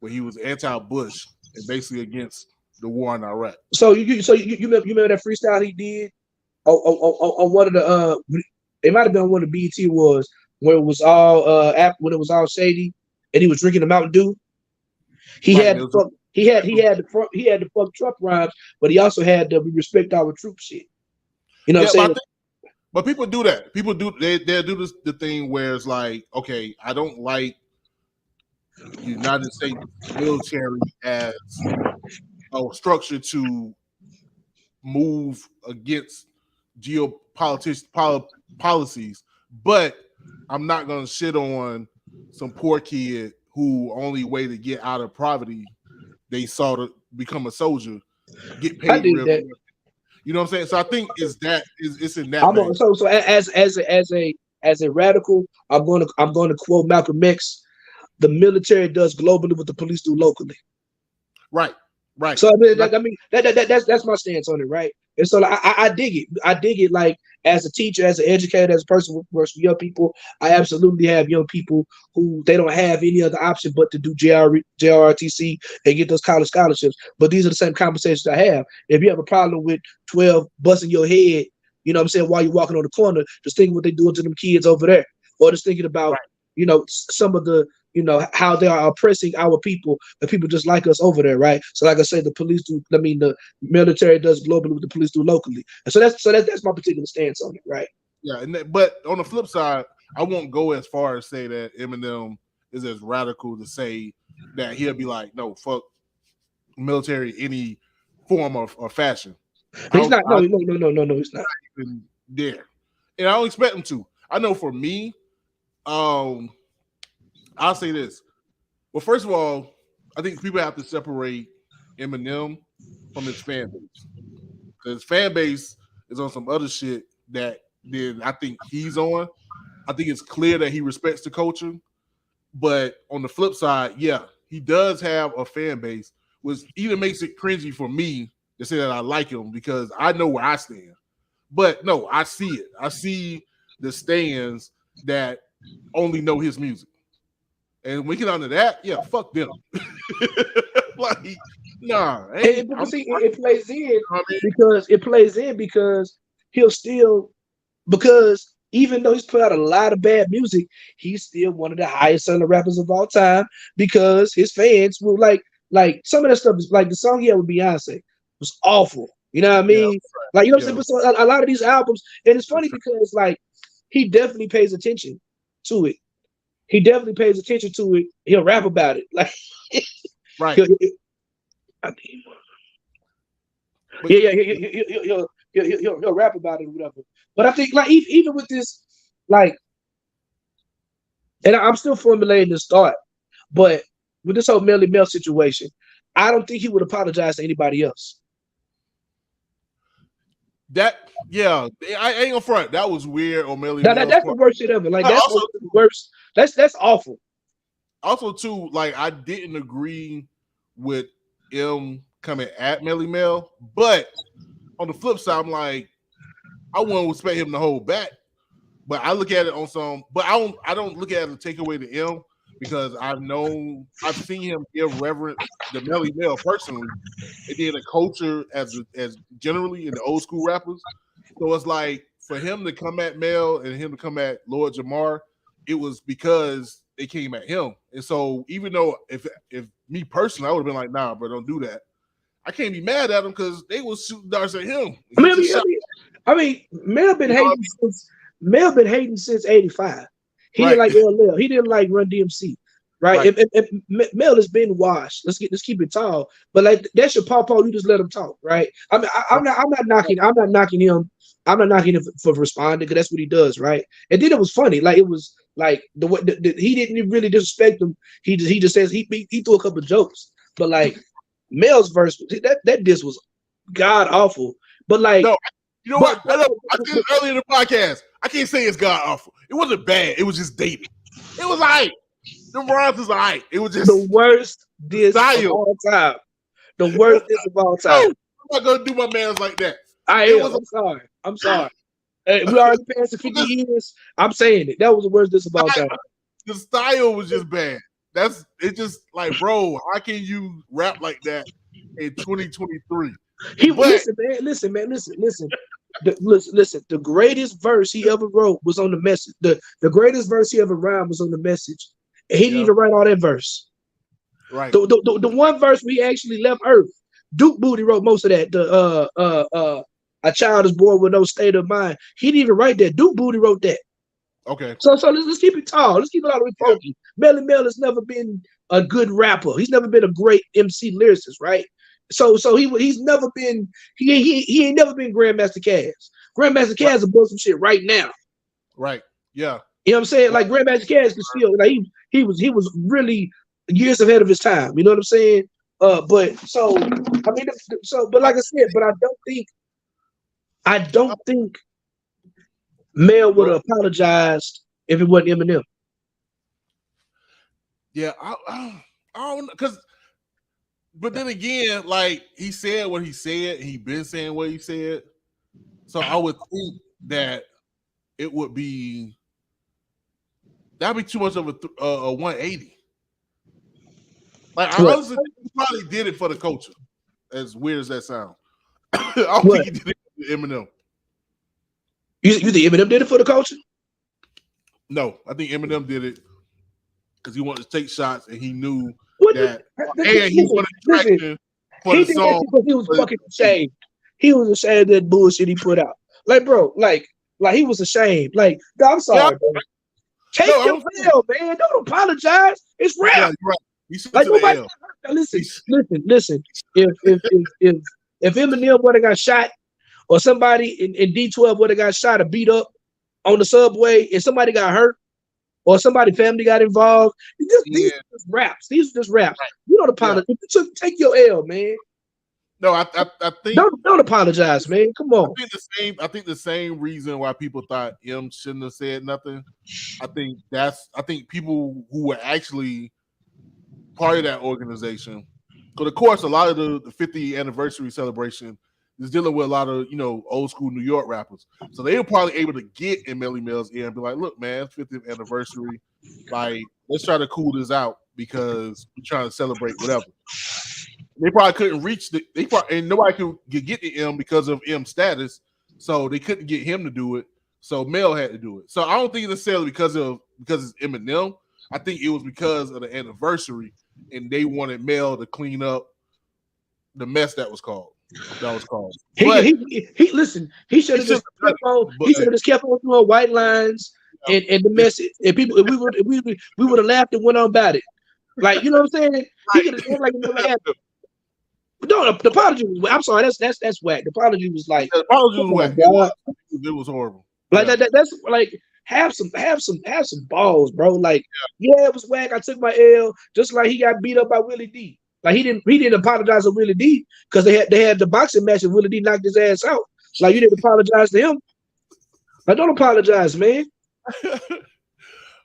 where he was anti-Bush and basically against the war in Iraq. So you remember that freestyle he did on one of the it might have been one of the BET Awards where it was all when it was all shady and he was drinking the Mountain Dew. He Right, had the fuck Trump rhymes, but he also had the "we respect our troops" shit. You know what I'm saying? But people do that. People do they'll do this the thing where it's like, okay, I don't like the United States military as a structure to move against policies, but I'm not gonna shit on some poor kid who only way to get out of poverty they saw to become a soldier, get paid real good. You know what I'm saying? So I think it's in that vein. So as a radical, I'm going to quote Malcolm X: "The military does globally what the police do locally." Right. So that's my stance on it, right? And so like, I dig it. I dig it. Like as a teacher, as an educator, as a person who works with young people, I absolutely have young people who they don't have any other option but to do JRTC and get those college scholarships. But these are the same conversations I have. If you have a problem with 12 busting your head, you know what I'm saying, while you're walking on the corner, just thinking what they're doing to them kids over there, or just thinking about you know some of the how they are oppressing our people, the people just like us over there, right? So like I said, the military does globally what the police do locally. And so that's my particular stance on it, right? Yeah, but on the flip side, I won't go as far as say that Eminem is as radical to say that he'll be like, no, fuck military any form of or fashion. He's not. No, he's not even there, and I don't expect him to. I know for me, I'll say this. Well, first of all, I think people have to separate Eminem from his fan base. Because his fan base is on some other shit that then I think he's on. I think it's clear that he respects the culture. But on the flip side, yeah, he does have a fan base, which even makes it cringy for me to say that I like him because I know where I stand. But no, I see it. I see the stands that only know his music. And we get onto that, yeah, fuck them. Like, nah. It plays in because he'll still, because even though he's put out a lot of bad music, he's still one of the highest selling rappers of all time because his fans will like some of that stuff is like the song he had with Beyonce was awful. You know what I mean? Yeah, like, you know what I'm saying? So a lot of these albums, and it's funny because like he definitely pays attention to it. He definitely pays attention to it. He'll rap about it. Like, right. But he'll rap about it or whatever. But I think like even with this, like, and I'm still formulating this thought, but with this whole Melly Mel situation, I don't think he would apologize to anybody else. I ain't gonna front. That was weird on Melly Now, Mel's that's the part. worst shit ever. Like I that's also- the worst. That's awful. Also, too, like I didn't agree with M coming at Melly Mel, but on the flip side, I'm like, I wouldn't expect him to hold back. But I look at it on some, but I don't look at it to take away the M because I've seen him give reverence to Melly Mel personally, and then a culture as generally in the old school rappers. So it's like for him to come at Mel and him to come at Lord Jamar, it was because they came at him. And so even though if me personally, I would have been like, nah, bro, don't do that. I can't be mad at him because they was shooting darts at him. I mean, Mel been hating since '85. He Right. didn't like LL. He didn't like Run DMC. Right. If Mel has been washed. Let's keep it tall. But like that's your pawpaw. You just let him talk, right? I mean, I'm not knocking him. I'm not knocking him for responding because that's what he does, right? And then it was funny. Like it was like he didn't really disrespect him. He just says he threw a couple of jokes, but like Mel's verse that diss was god awful. But like, no, you know what? I said it earlier in the podcast. I can't say it's god awful. It wasn't bad. It was just dated. It was alright. The rhymes is alright. It was just the worst diss of all time. The worst diss of all time. I'm not gonna do my man's like that. I'm sorry. We already passed the 50 years. I'm saying it. That was the worst diss of all time. The style was just bad. It's just like, bro, how can you rap like that in 2023? Listen, man. The greatest verse he ever wrote was on the message. The greatest verse he ever rhymed was on the message. And he didn't even write all that verse. Right. The one verse we actually left Earth. Duke Booty wrote most of that. A child is born with no state of mind. He didn't even write that. Duke Booty wrote that. Okay. So let's keep it tall. Let's keep it all the way funky. Melly Mel has never been a good rapper. He's never been a great MC lyricist, right? So he's never been he ain't never been Grandmaster Caz. Grandmaster Caz is above some shit right now. Right. Yeah. You know what I'm saying? Like Grandmaster Caz can still like he was really years ahead of his time. You know what I'm saying? But like I said, but I don't think Mel would have apologized if it wasn't Eminem. Yeah, I don't know, because, but then again, like he said what he said, he been saying what he said, so I would think that it would be that'd be too much of a 180. Like I honestly think he probably did it for the culture, as weird as that sounds. I don't think he did it for Eminem. You think Eminem did it for the culture? No, I think Eminem did it because he wanted to take shots and he knew that. And he wanted traction for the song because he was fucking ashamed. He was ashamed of that bullshit he put out. Like, bro, like he was ashamed. Like, I'm sorry, bro. Take your L, man. Don't apologize. It's rap. Yeah, right. Like nobody. Listen. If Eminem would have got shot, or somebody in D12 would have got shot or beat up on the subway, and somebody got hurt, or somebody's family got involved, these are just raps. These are just raps. Right. You don't apologize. Yeah. Take your L, man. No, I think don't apologize, man. Come on. I think the same reason why people thought M shouldn't have said nothing. I think people who were actually part of that organization. But of course, a lot of the 50th anniversary celebration is dealing with a lot of, old school New York rappers. So they were probably able to get in Melly Mel's ear and be like, look, man, 50th anniversary. Like, let's try to cool this out because we're trying to celebrate whatever. They probably couldn't reach and nobody could get to M because of M's status. So they couldn't get him to do it. So Mel had to do it. So I don't think it's necessarily because it's Eminem. I think it was because of the anniversary and they wanted Mel to clean up the mess that was called. Listen. He should have just kept on doing white lines and the message. And people, we would have laughed and went on about it. Like, you know what I'm saying? He could have said like it never happened. No, the apology was. I'm sorry, that's whack. The apology was like, The apology was oh my whack. God. It was horrible. Like Yeah. that's like have some balls, bro. Like, yeah, it was whack. I took my L, just like he got beat up by Willie D. Like he didn't apologize to Willie D because they had the boxing match and Willie D knocked his ass out. Like, you didn't apologize to him. Like, don't apologize, man.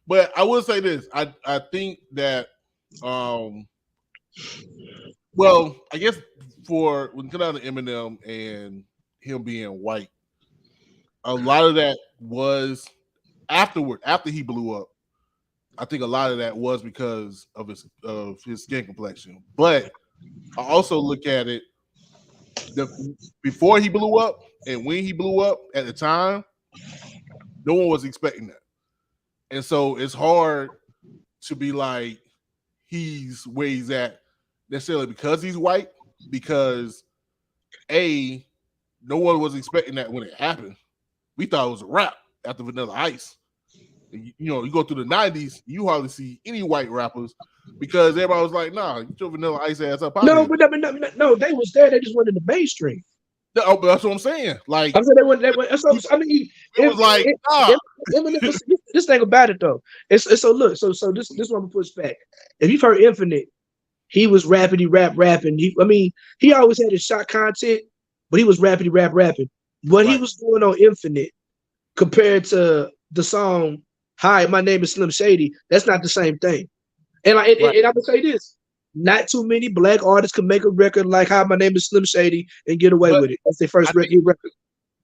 But I will say this. I think that well, I guess for when it comes down to Eminem and him being white, a lot of that was afterward, after he blew up. I think a lot of that was because of his skin complexion. But I also look at it before he blew up and when he blew up at the time, no one was expecting that. And so it's hard to be like he's where he's at necessarily because he's white, because no one was expecting that when it happened. We thought it was a wrap after Vanilla Ice. You know, you go through the 90s, you hardly see any white rappers because everybody was like, nah, get your Vanilla Ice ass up out No, here. but no, they was there. They just went in the mainstream. No, but that's what I'm saying. Like, I'm saying they went. So, I mean, it was like, nah. This thing about it though. It's so look. So this one I'm gonna push back. If you've heard Infinite, he was rapping. He always had his shot content, but he was rapping. What he was doing on Infinite compared to the song "Hi, my name is Slim Shady," that's not the same thing. And I'm gonna say this. Not too many black artists can make a record like "Hi, my name is Slim Shady" and get away with it. That's their first record.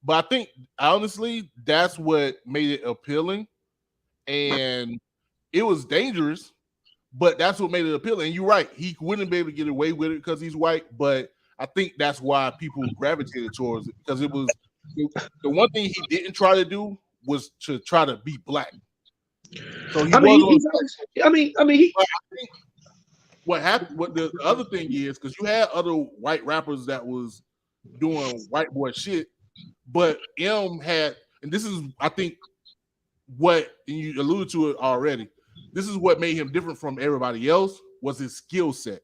But I think honestly, that's what made it appealing, and it was dangerous. But that's what made it appealing. And you're right, he wouldn't be able to get away with it because he's white. But I think that's why people gravitated towards it, because it was the one thing he didn't try to do was to try to be black. So he what happened? What the other thing is, because you had other white rappers that was doing white boy shit, but M had, and this is, I think, what, and you alluded to it already. This is what made him different from everybody else, was his skill set.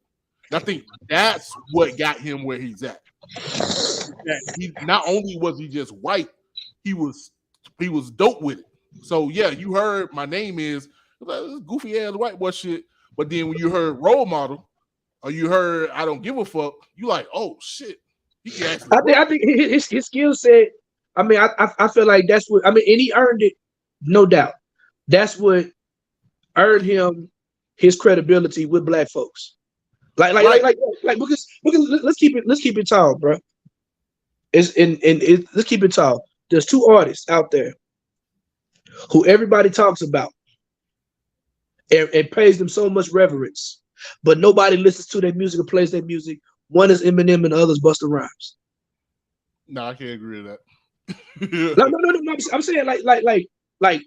And I think that's what got him where he's at. That he not only was he just white, he was dope with it. So yeah, you heard My Name Is, like, this goofy ass white boy shit. But then when you heard Role Model, or you heard I Don't Give a Fuck, you like, oh shit. I think his skill set. I mean, I feel like that's what, and he earned it, no doubt. That's what earned him his credibility with black folks. Like because let's keep it tall, bro. Let's keep it tall. There's two artists out there who everybody talks about and pays them so much reverence, but nobody listens to their music or plays their music. One is Eminem and the other is Busta Rhymes. No, I can't agree with that. No. I'm saying like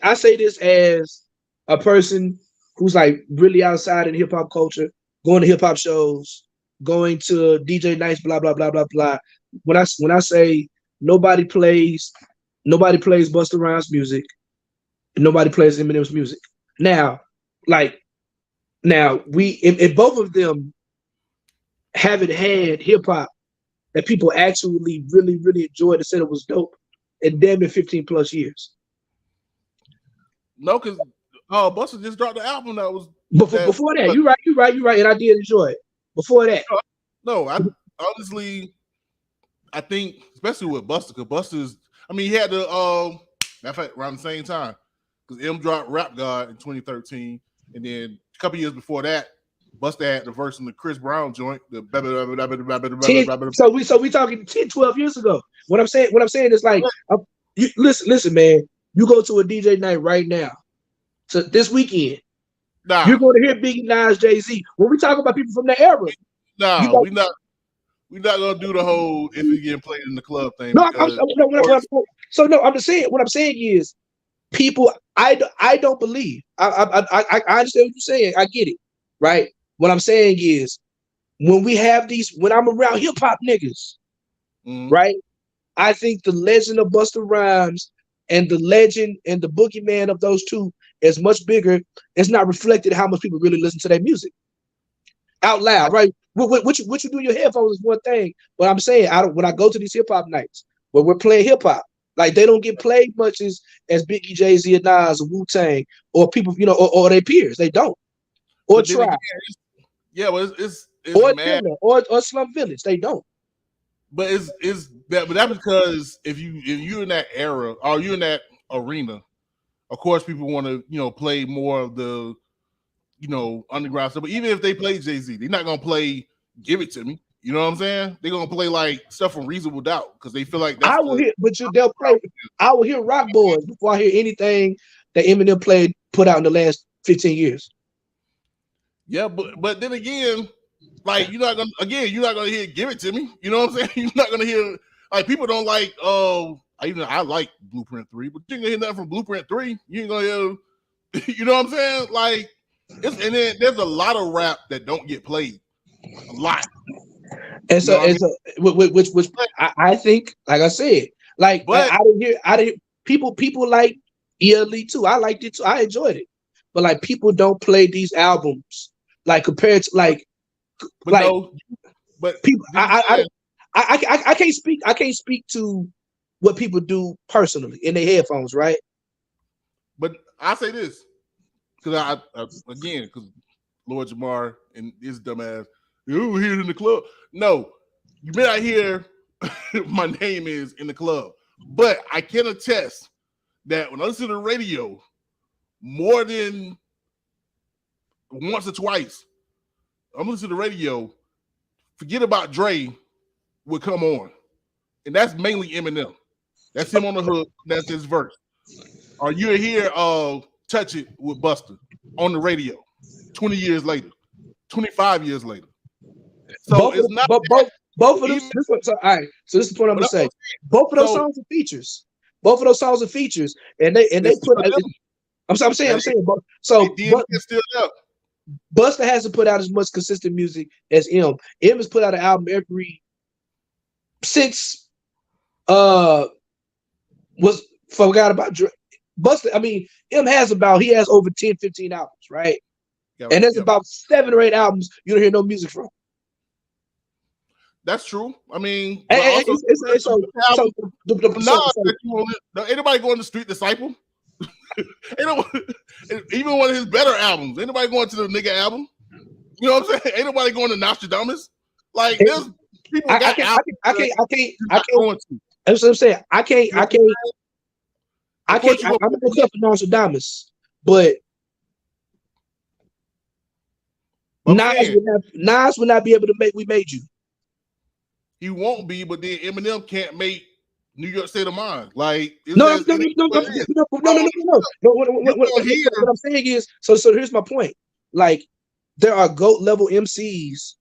I say this as a person who's like really outside in hip hop culture, going to hip hop shows, going to DJ nights, blah blah blah blah blah. When I say nobody plays Busta Rhymes music, and nobody plays Eminem's music. Now we in both of them haven't had hip hop that people actually really enjoyed and said it was dope in damn near 15 plus years. No, because Busta just dropped the album that was before that. You're right, and I did enjoy it. Before that, no, I honestly, I think especially with Busta, because Busta's, he had the matter of fact around the same time, because M dropped Rap God in 2013, and then a couple years before that, Busta had the verse in the Chris Brown joint. So we talking 10, 12 years ago. What I'm saying is like, listen, man. You go to a DJ night right now, so this weekend, you're going to hear Biggie, Nas, Jay-Z. When we talk about people from that era, we're not gonna do the whole if you getting played in the club thing. No, I'm just saying. What I'm saying is, people, I don't believe. I understand what you're saying. I get it, right? What I'm saying is, when I'm around hip hop niggas, right? I think the legend of Busta Rhymes and the legend and the boogeyman of those two is much bigger. It's not reflected how much people really listen to their music. out loud, right? What you do in your headphones is one thing, but I'm saying when I go to these hip hop nights where we're playing hip hop, like they don't get played much as Biggie, Jay-Z, and Nas, or Wu-Tang, or people, or their peers. They don't. Or But then Tribe. again, but it's Or mad. Tiller, or Slum Village. They don't. But that's because if you're in that era or you're in that arena, of course people want to play more of the underground stuff. But even if they play Jay-Z, they're not gonna play Give It To Me. You know what I'm saying? They're gonna play like stuff from Reasonable Doubt because they feel like that's they'll play. I will hear Rock Boys before I hear anything that Eminem put out in the last 15 years. Yeah, but then again, like you're not gonna hear Give It To Me. You know what I'm saying? You're not gonna hear like people don't like I like Blueprint 3, but you ain't gonna hear nothing from Blueprint 3. You ain't gonna hear you know what I'm saying? Like and then there's a lot of rap that don't get played. A lot. And so which I think, like I said, but I didn't people like ELE too. I liked it too. I enjoyed it. But like people don't play these albums like compared to people. I can't speak to what people do personally in their headphones, right? But I say this because because Lord Jamar and his dumbass, you hear it in the club. No, you may not hear my name is in the club, but I can attest that when I listen to the radio more than once or twice, I'm listening to the radio. Forget About Dre would come on, and that's mainly Eminem. That's him on the hook. That's his verse. Or you hear Touch It with Busta on the radio 20 years later, 25 years later. So both of them. All right. So this is what I'm gonna say. Both of those songs are features. Both of those songs are features, and they put. I'm saying. So still up. Busta hasn't put out as much consistent music as M. M has put out an album since Forgot About Dre. Busta, I mean, M has over 10, 15 albums, right? And there's about 7 or 8 albums you don't hear no music from. That's true. I mean, anybody go on the Street Disciple? Even one of his better albums. Anybody going to the nigga album? You know what I'm saying? Ain't nobody going to Nostradamus. Like there's people I can't. That's what I'm saying. I can't. I'm gonna look up for Nostradamus, but Nas would not be able to make We Made You. He won't be, but then Eminem can't make New York State of Mind. Like no. What I'm saying is, so here's my point. Like there are GOAT level MCs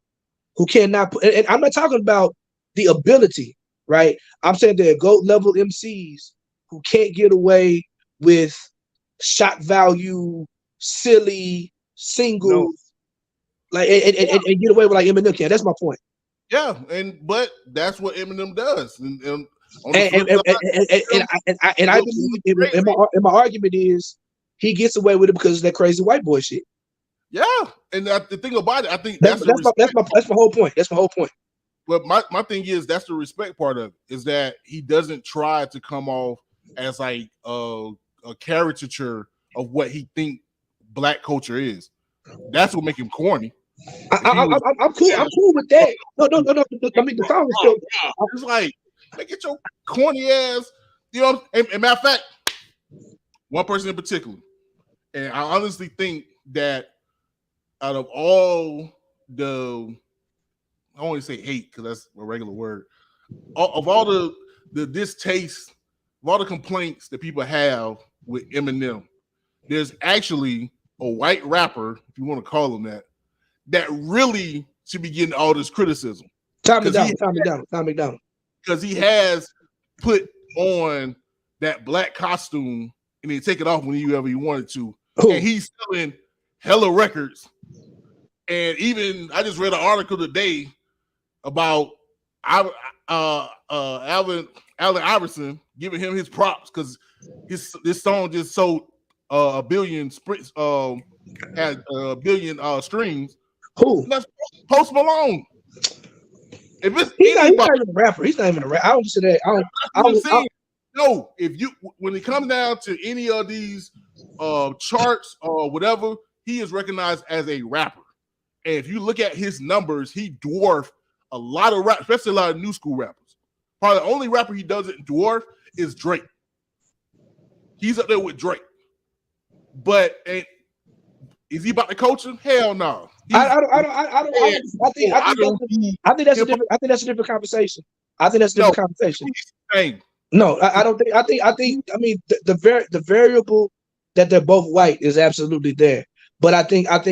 who cannot put, and I'm not talking about the ability, right? I'm saying there are GOAT level MCs who can't get away with shock value, silly singles, like and get away with like Eminem can. That's my point. Yeah, but that's what Eminem does, and I believe, and my argument is he gets away with it because of that crazy white boy shit. Yeah, and the thing about it, I think that's my whole point. That's my whole point. But my thing is that's the respect part of it, is that he doesn't try to come off as like a caricature of what he think black culture is. That's what make him corny. I'm cool. I'm cool with that. No. I mean, the song is still. It's like, make it your corny ass. You know. And matter of fact, one person in particular, and I honestly think that out of all the, I don't want to say hate because that's a regular word. Of all the distaste, of all the complaints that people have with Eminem, there's actually a white rapper, if you want to call him that really should be getting all this criticism. Tom McDonald. Because he has put on that black costume and then take it off whenever he wanted to. Ooh. And he's selling hella records. And even I just read an article today about Allen Iverson giving him his props because this song just sold a billion had a billion streams. Who? That's Post Malone. If it's He's anybody, not even a rapper. He's not even a rapper. I don't say that. that's what I'm saying. No, if you when it comes down to any of these charts or whatever, he is recognized as a rapper. And if you look at his numbers, he dwarfed a lot of rap, especially a lot of new school rappers. Probably the only rapper he doesn't dwarf is Drake. He's up there with Drake. But is he about to coach him? Hell no. I think that's a different conversation. I think that's a different conversation. No, I don't think. I mean, the variable that they're both white is absolutely there. But I think what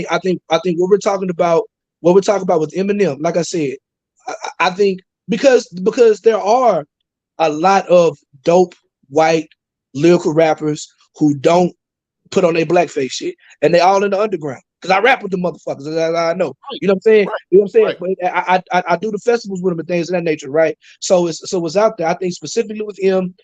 we're talking about with Eminem, like I said, I think because there are a lot of dope white lyrical rappers who don't put on their blackface shit, and they all in the underground. Because I rap with the motherfuckers, I know. You know what I'm saying? Right. You know what I'm saying? Right. But I do the festivals with them and things of that nature, right? So it's out there. I think specifically with M,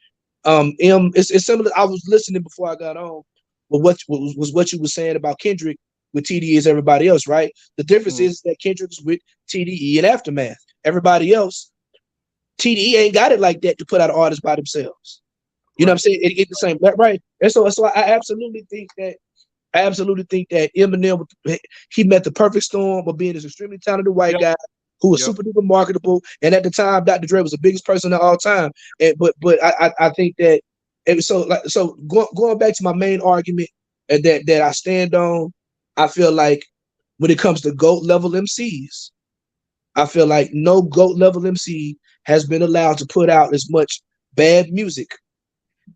it's similar. I was listening before I got on, but what you were saying about Kendrick with TDE is everybody else, right? The difference is that Kendrick's with TDE and Aftermath. Everybody else, TDE ain't got it like that to put out artists by themselves. You know what I'm saying? It's the same, right? And so I absolutely think that Eminem, he met the perfect storm of being this extremely talented white guy who was super duper marketable. And at the time, Dr. Dre was the biggest person of all time. But I think that going back to my main argument and that I stand on, I feel like when it comes to GOAT level MCs, I feel like no GOAT level MC has been allowed to put out as much bad music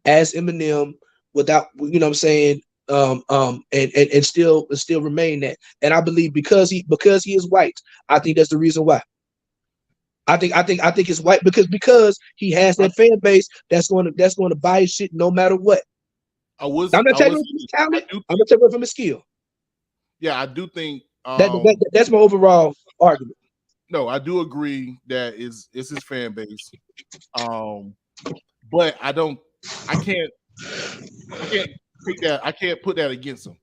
as Eminem without, you know what I'm saying, and still remain that. And I believe because he is white, I think that's the reason why. I think it's white because he has that fan base that's going to buy his shit no matter what. I'm not telling you from his talent. I'm not telling you from his skill. Yeah, I do think that's my overall argument. No, I do agree that it's his fan base. But I can't take that. I can't put that against him.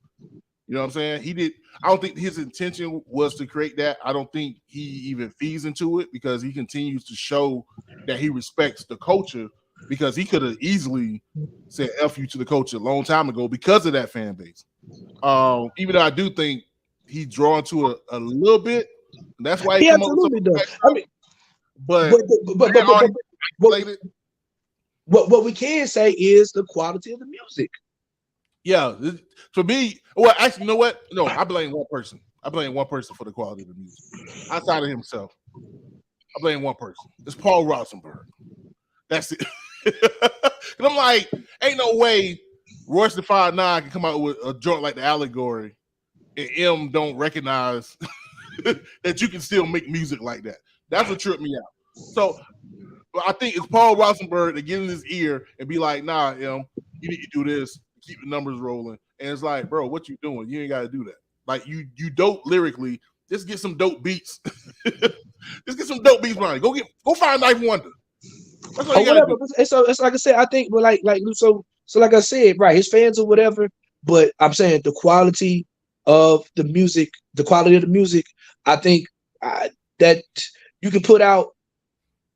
You know what I'm saying? I don't think his intention was to create that. I don't think he even feeds into it because he continues to show that he respects the culture because he could have easily said F you to the culture a long time ago because of that fan base. Even though I do think he's drawn to a little bit. That's why he absolutely does. I mean, but what we can say is the quality of the music. Yeah, for me, well, actually, you know what? No, I blame one person. I blame one person for the quality of the music. Outside of himself, I blame one person. It's Paul Rosenberg. That's it. And I'm like, ain't no way Royce the 5'9" can come out with a joint like The Allegory and M don't recognize that you can still make music like that. That's what tripped me out. So I think it's Paul Rosenberg to get in his ear and be like, nah, M, you need to do this, keep the numbers rolling. And it's like, bro, what you doing? You ain't got to do that. Like you dope lyrically. Just get some dope beats. Just get some dope beats, man. Go find Knife Wonder. That's all you gotta do. So it's like I said, I think, but like like I said, right, his fans or whatever. But I'm saying the quality of the music, I think that you can put out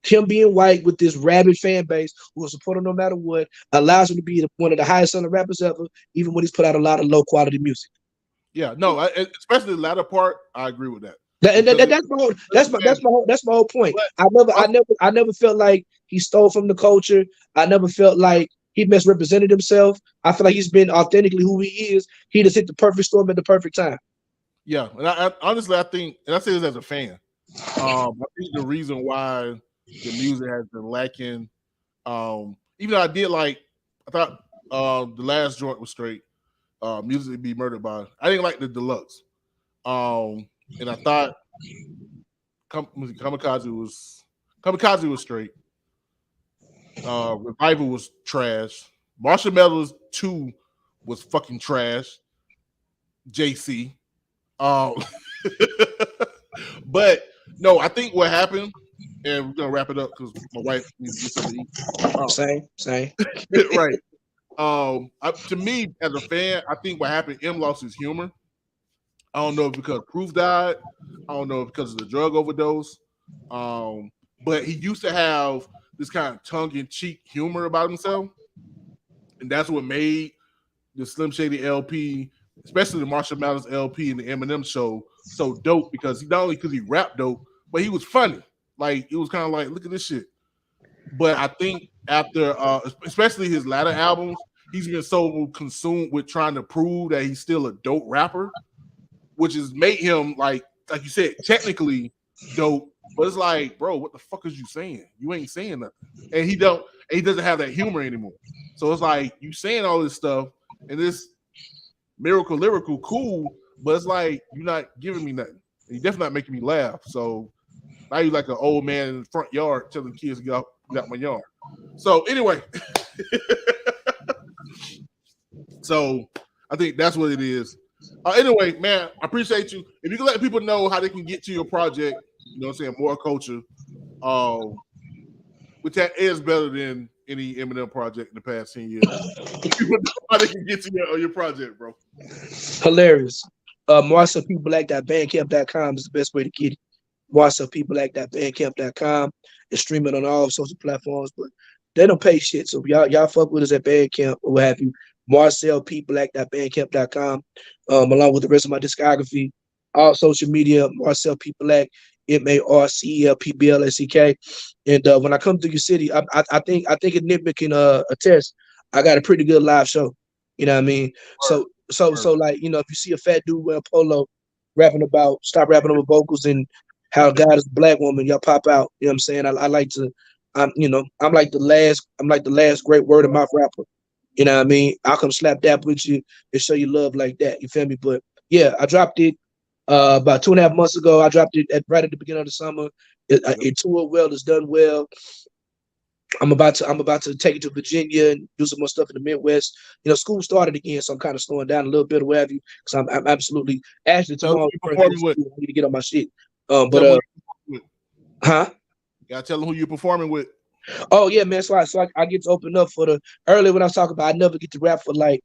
him being white with this rabid fan base who will support him no matter what, allows him to be one of the highest selling rappers ever, even when he's put out a lot of low quality music. Yeah, no, especially the latter part, I agree with that. That's my whole point. I never felt like he stole from the culture. I never felt like he misrepresented himself. I feel like he's been authentically who he is. He just hit the perfect storm at the perfect time. Yeah, and I honestly, I think, and I say this as a fan, I think the reason why the music has been lacking, even though I thought the last joint was straight, Music to Be Murdered By. I didn't like the deluxe, and I thought Kamikaze was straight. Revival was trash. Marshall Mathers 2 was fucking trash. JC. But no, I think what happened, and we're gonna wrap it up because my wife needs to get something to eat. Same. Right. To me, as a fan, I think what happened, M lost his humor. I don't know if because Proof died. I don't know if because of the drug overdose. But he used to have this kind of tongue-in-cheek humor about himself, and that's what made the Slim Shady LP, especially the Marshall Mathers LP and the Eminem show, so dope because not only because he rap dope, but he was funny. Like it was kind of like, look at this shit. But I think after, especially his latter albums, he's been so consumed with trying to prove that he's still a dope rapper, which has made him like you said, technically dope. But it's like, bro, what the fuck is you saying? You ain't saying nothing, and he doesn't have that humor anymore. So it's like you saying all this stuff and this miracle lyrical cool, but it's like you're not giving me nothing. And you're definitely not making me laugh. So now you're like an old man in the front yard telling kids to get out my yard. So anyway, so I think that's what it is. Anyway, man, I appreciate you. If you can let people know how they can get to your project, you know what I'm saying, Moor Culture, which that is better than any Eminem project in the past 10 years. People know how they can get to your project, bro. Hilarious. MarcelPBlack.bandcamp.com is the best way to get it. MarcelPBlack.bandcamp.com. It's streaming on all social platforms, but they don't pay shit. So y'all fuck with us at Bandcamp or what have you. MarcelPBlack.bandcamp.com, along with the rest of my discography. All social media, Marcel P. Black, MarcelPBlack. And when I come to your city, I think Enigma can attest. I got a pretty good live show. You know what I mean? So like, you know, if you see a fat dude wearing polo stop rapping over vocals and how God is a black woman, y'all pop out. You know what I'm saying? I like to, I'm like the last great word of mouth rapper. You know what I mean? I'll come slap that with you and show you love like that. You feel me? But yeah, I dropped it about 2.5 months ago. I dropped it right at the beginning of the summer. It toured well. It's done well. I'm about to take it to Virginia and do some more stuff in the Midwest. You know, school started again, so I'm kind of slowing down a little bit or what have you, because I'm absolutely actually tomorrow. I need to get on my shit. Huh? Gotta tell them who you're performing with. Oh yeah, man. So I get to open up for earlier when I was talking about I never get to rap for like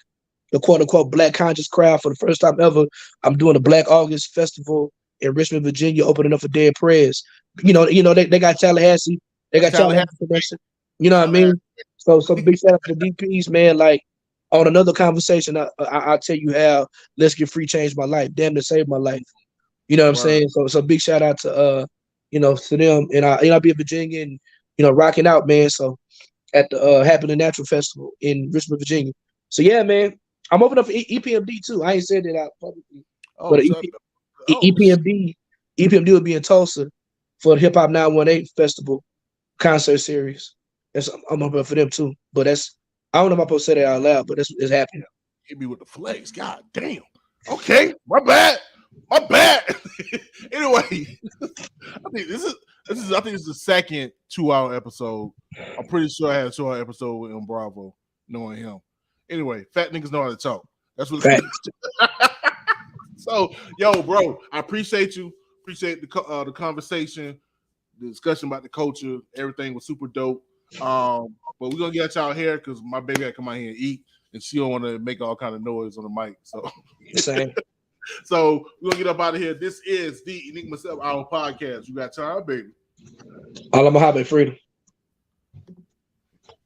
the quote unquote black conscious crowd for the first time ever. I'm doing a Black August festival in Richmond, Virginia, opening up for Dead Prez. You know, they got Tallahassee. They got Tallahassee connection. You know what I mean? So big shout out to the DPs, man. Like on another conversation, I'll tell you how Let's Get Free changed my life. Damn, to save my life. You know what I'm saying? So big shout out to to them. And I'll be in Virginia and rocking out, man. So at the Happily Natural Festival in Richmond, Virginia. So yeah, man. I'm opening up for EPMD too. I ain't said that out publicly. But EPMD will be in Tulsa for the Hip Hop 918 Festival concert series. I'm opening up for them too. But I don't know if I'm supposed to say that out loud, but it's happening. Hit me with the flex. God damn. Okay, my bad. Anyway, I think this is the second 2-hour episode. I'm pretty sure I had a 2-hour episode with him, Bravo, knowing him. Anyway, fat niggas know how to talk. That's what it is. So, yo, bro, I appreciate you. Appreciate the conversation, the discussion about the culture. Everything was super dope. But we're gonna get y'all here because my baby had to come out here and eat, and she don't want to make all kind of noise on the mic. So, same. So we're gonna get up out of here. This is the Enigma 7 Hour podcast. You got time, baby. All I'm a hobby freedom.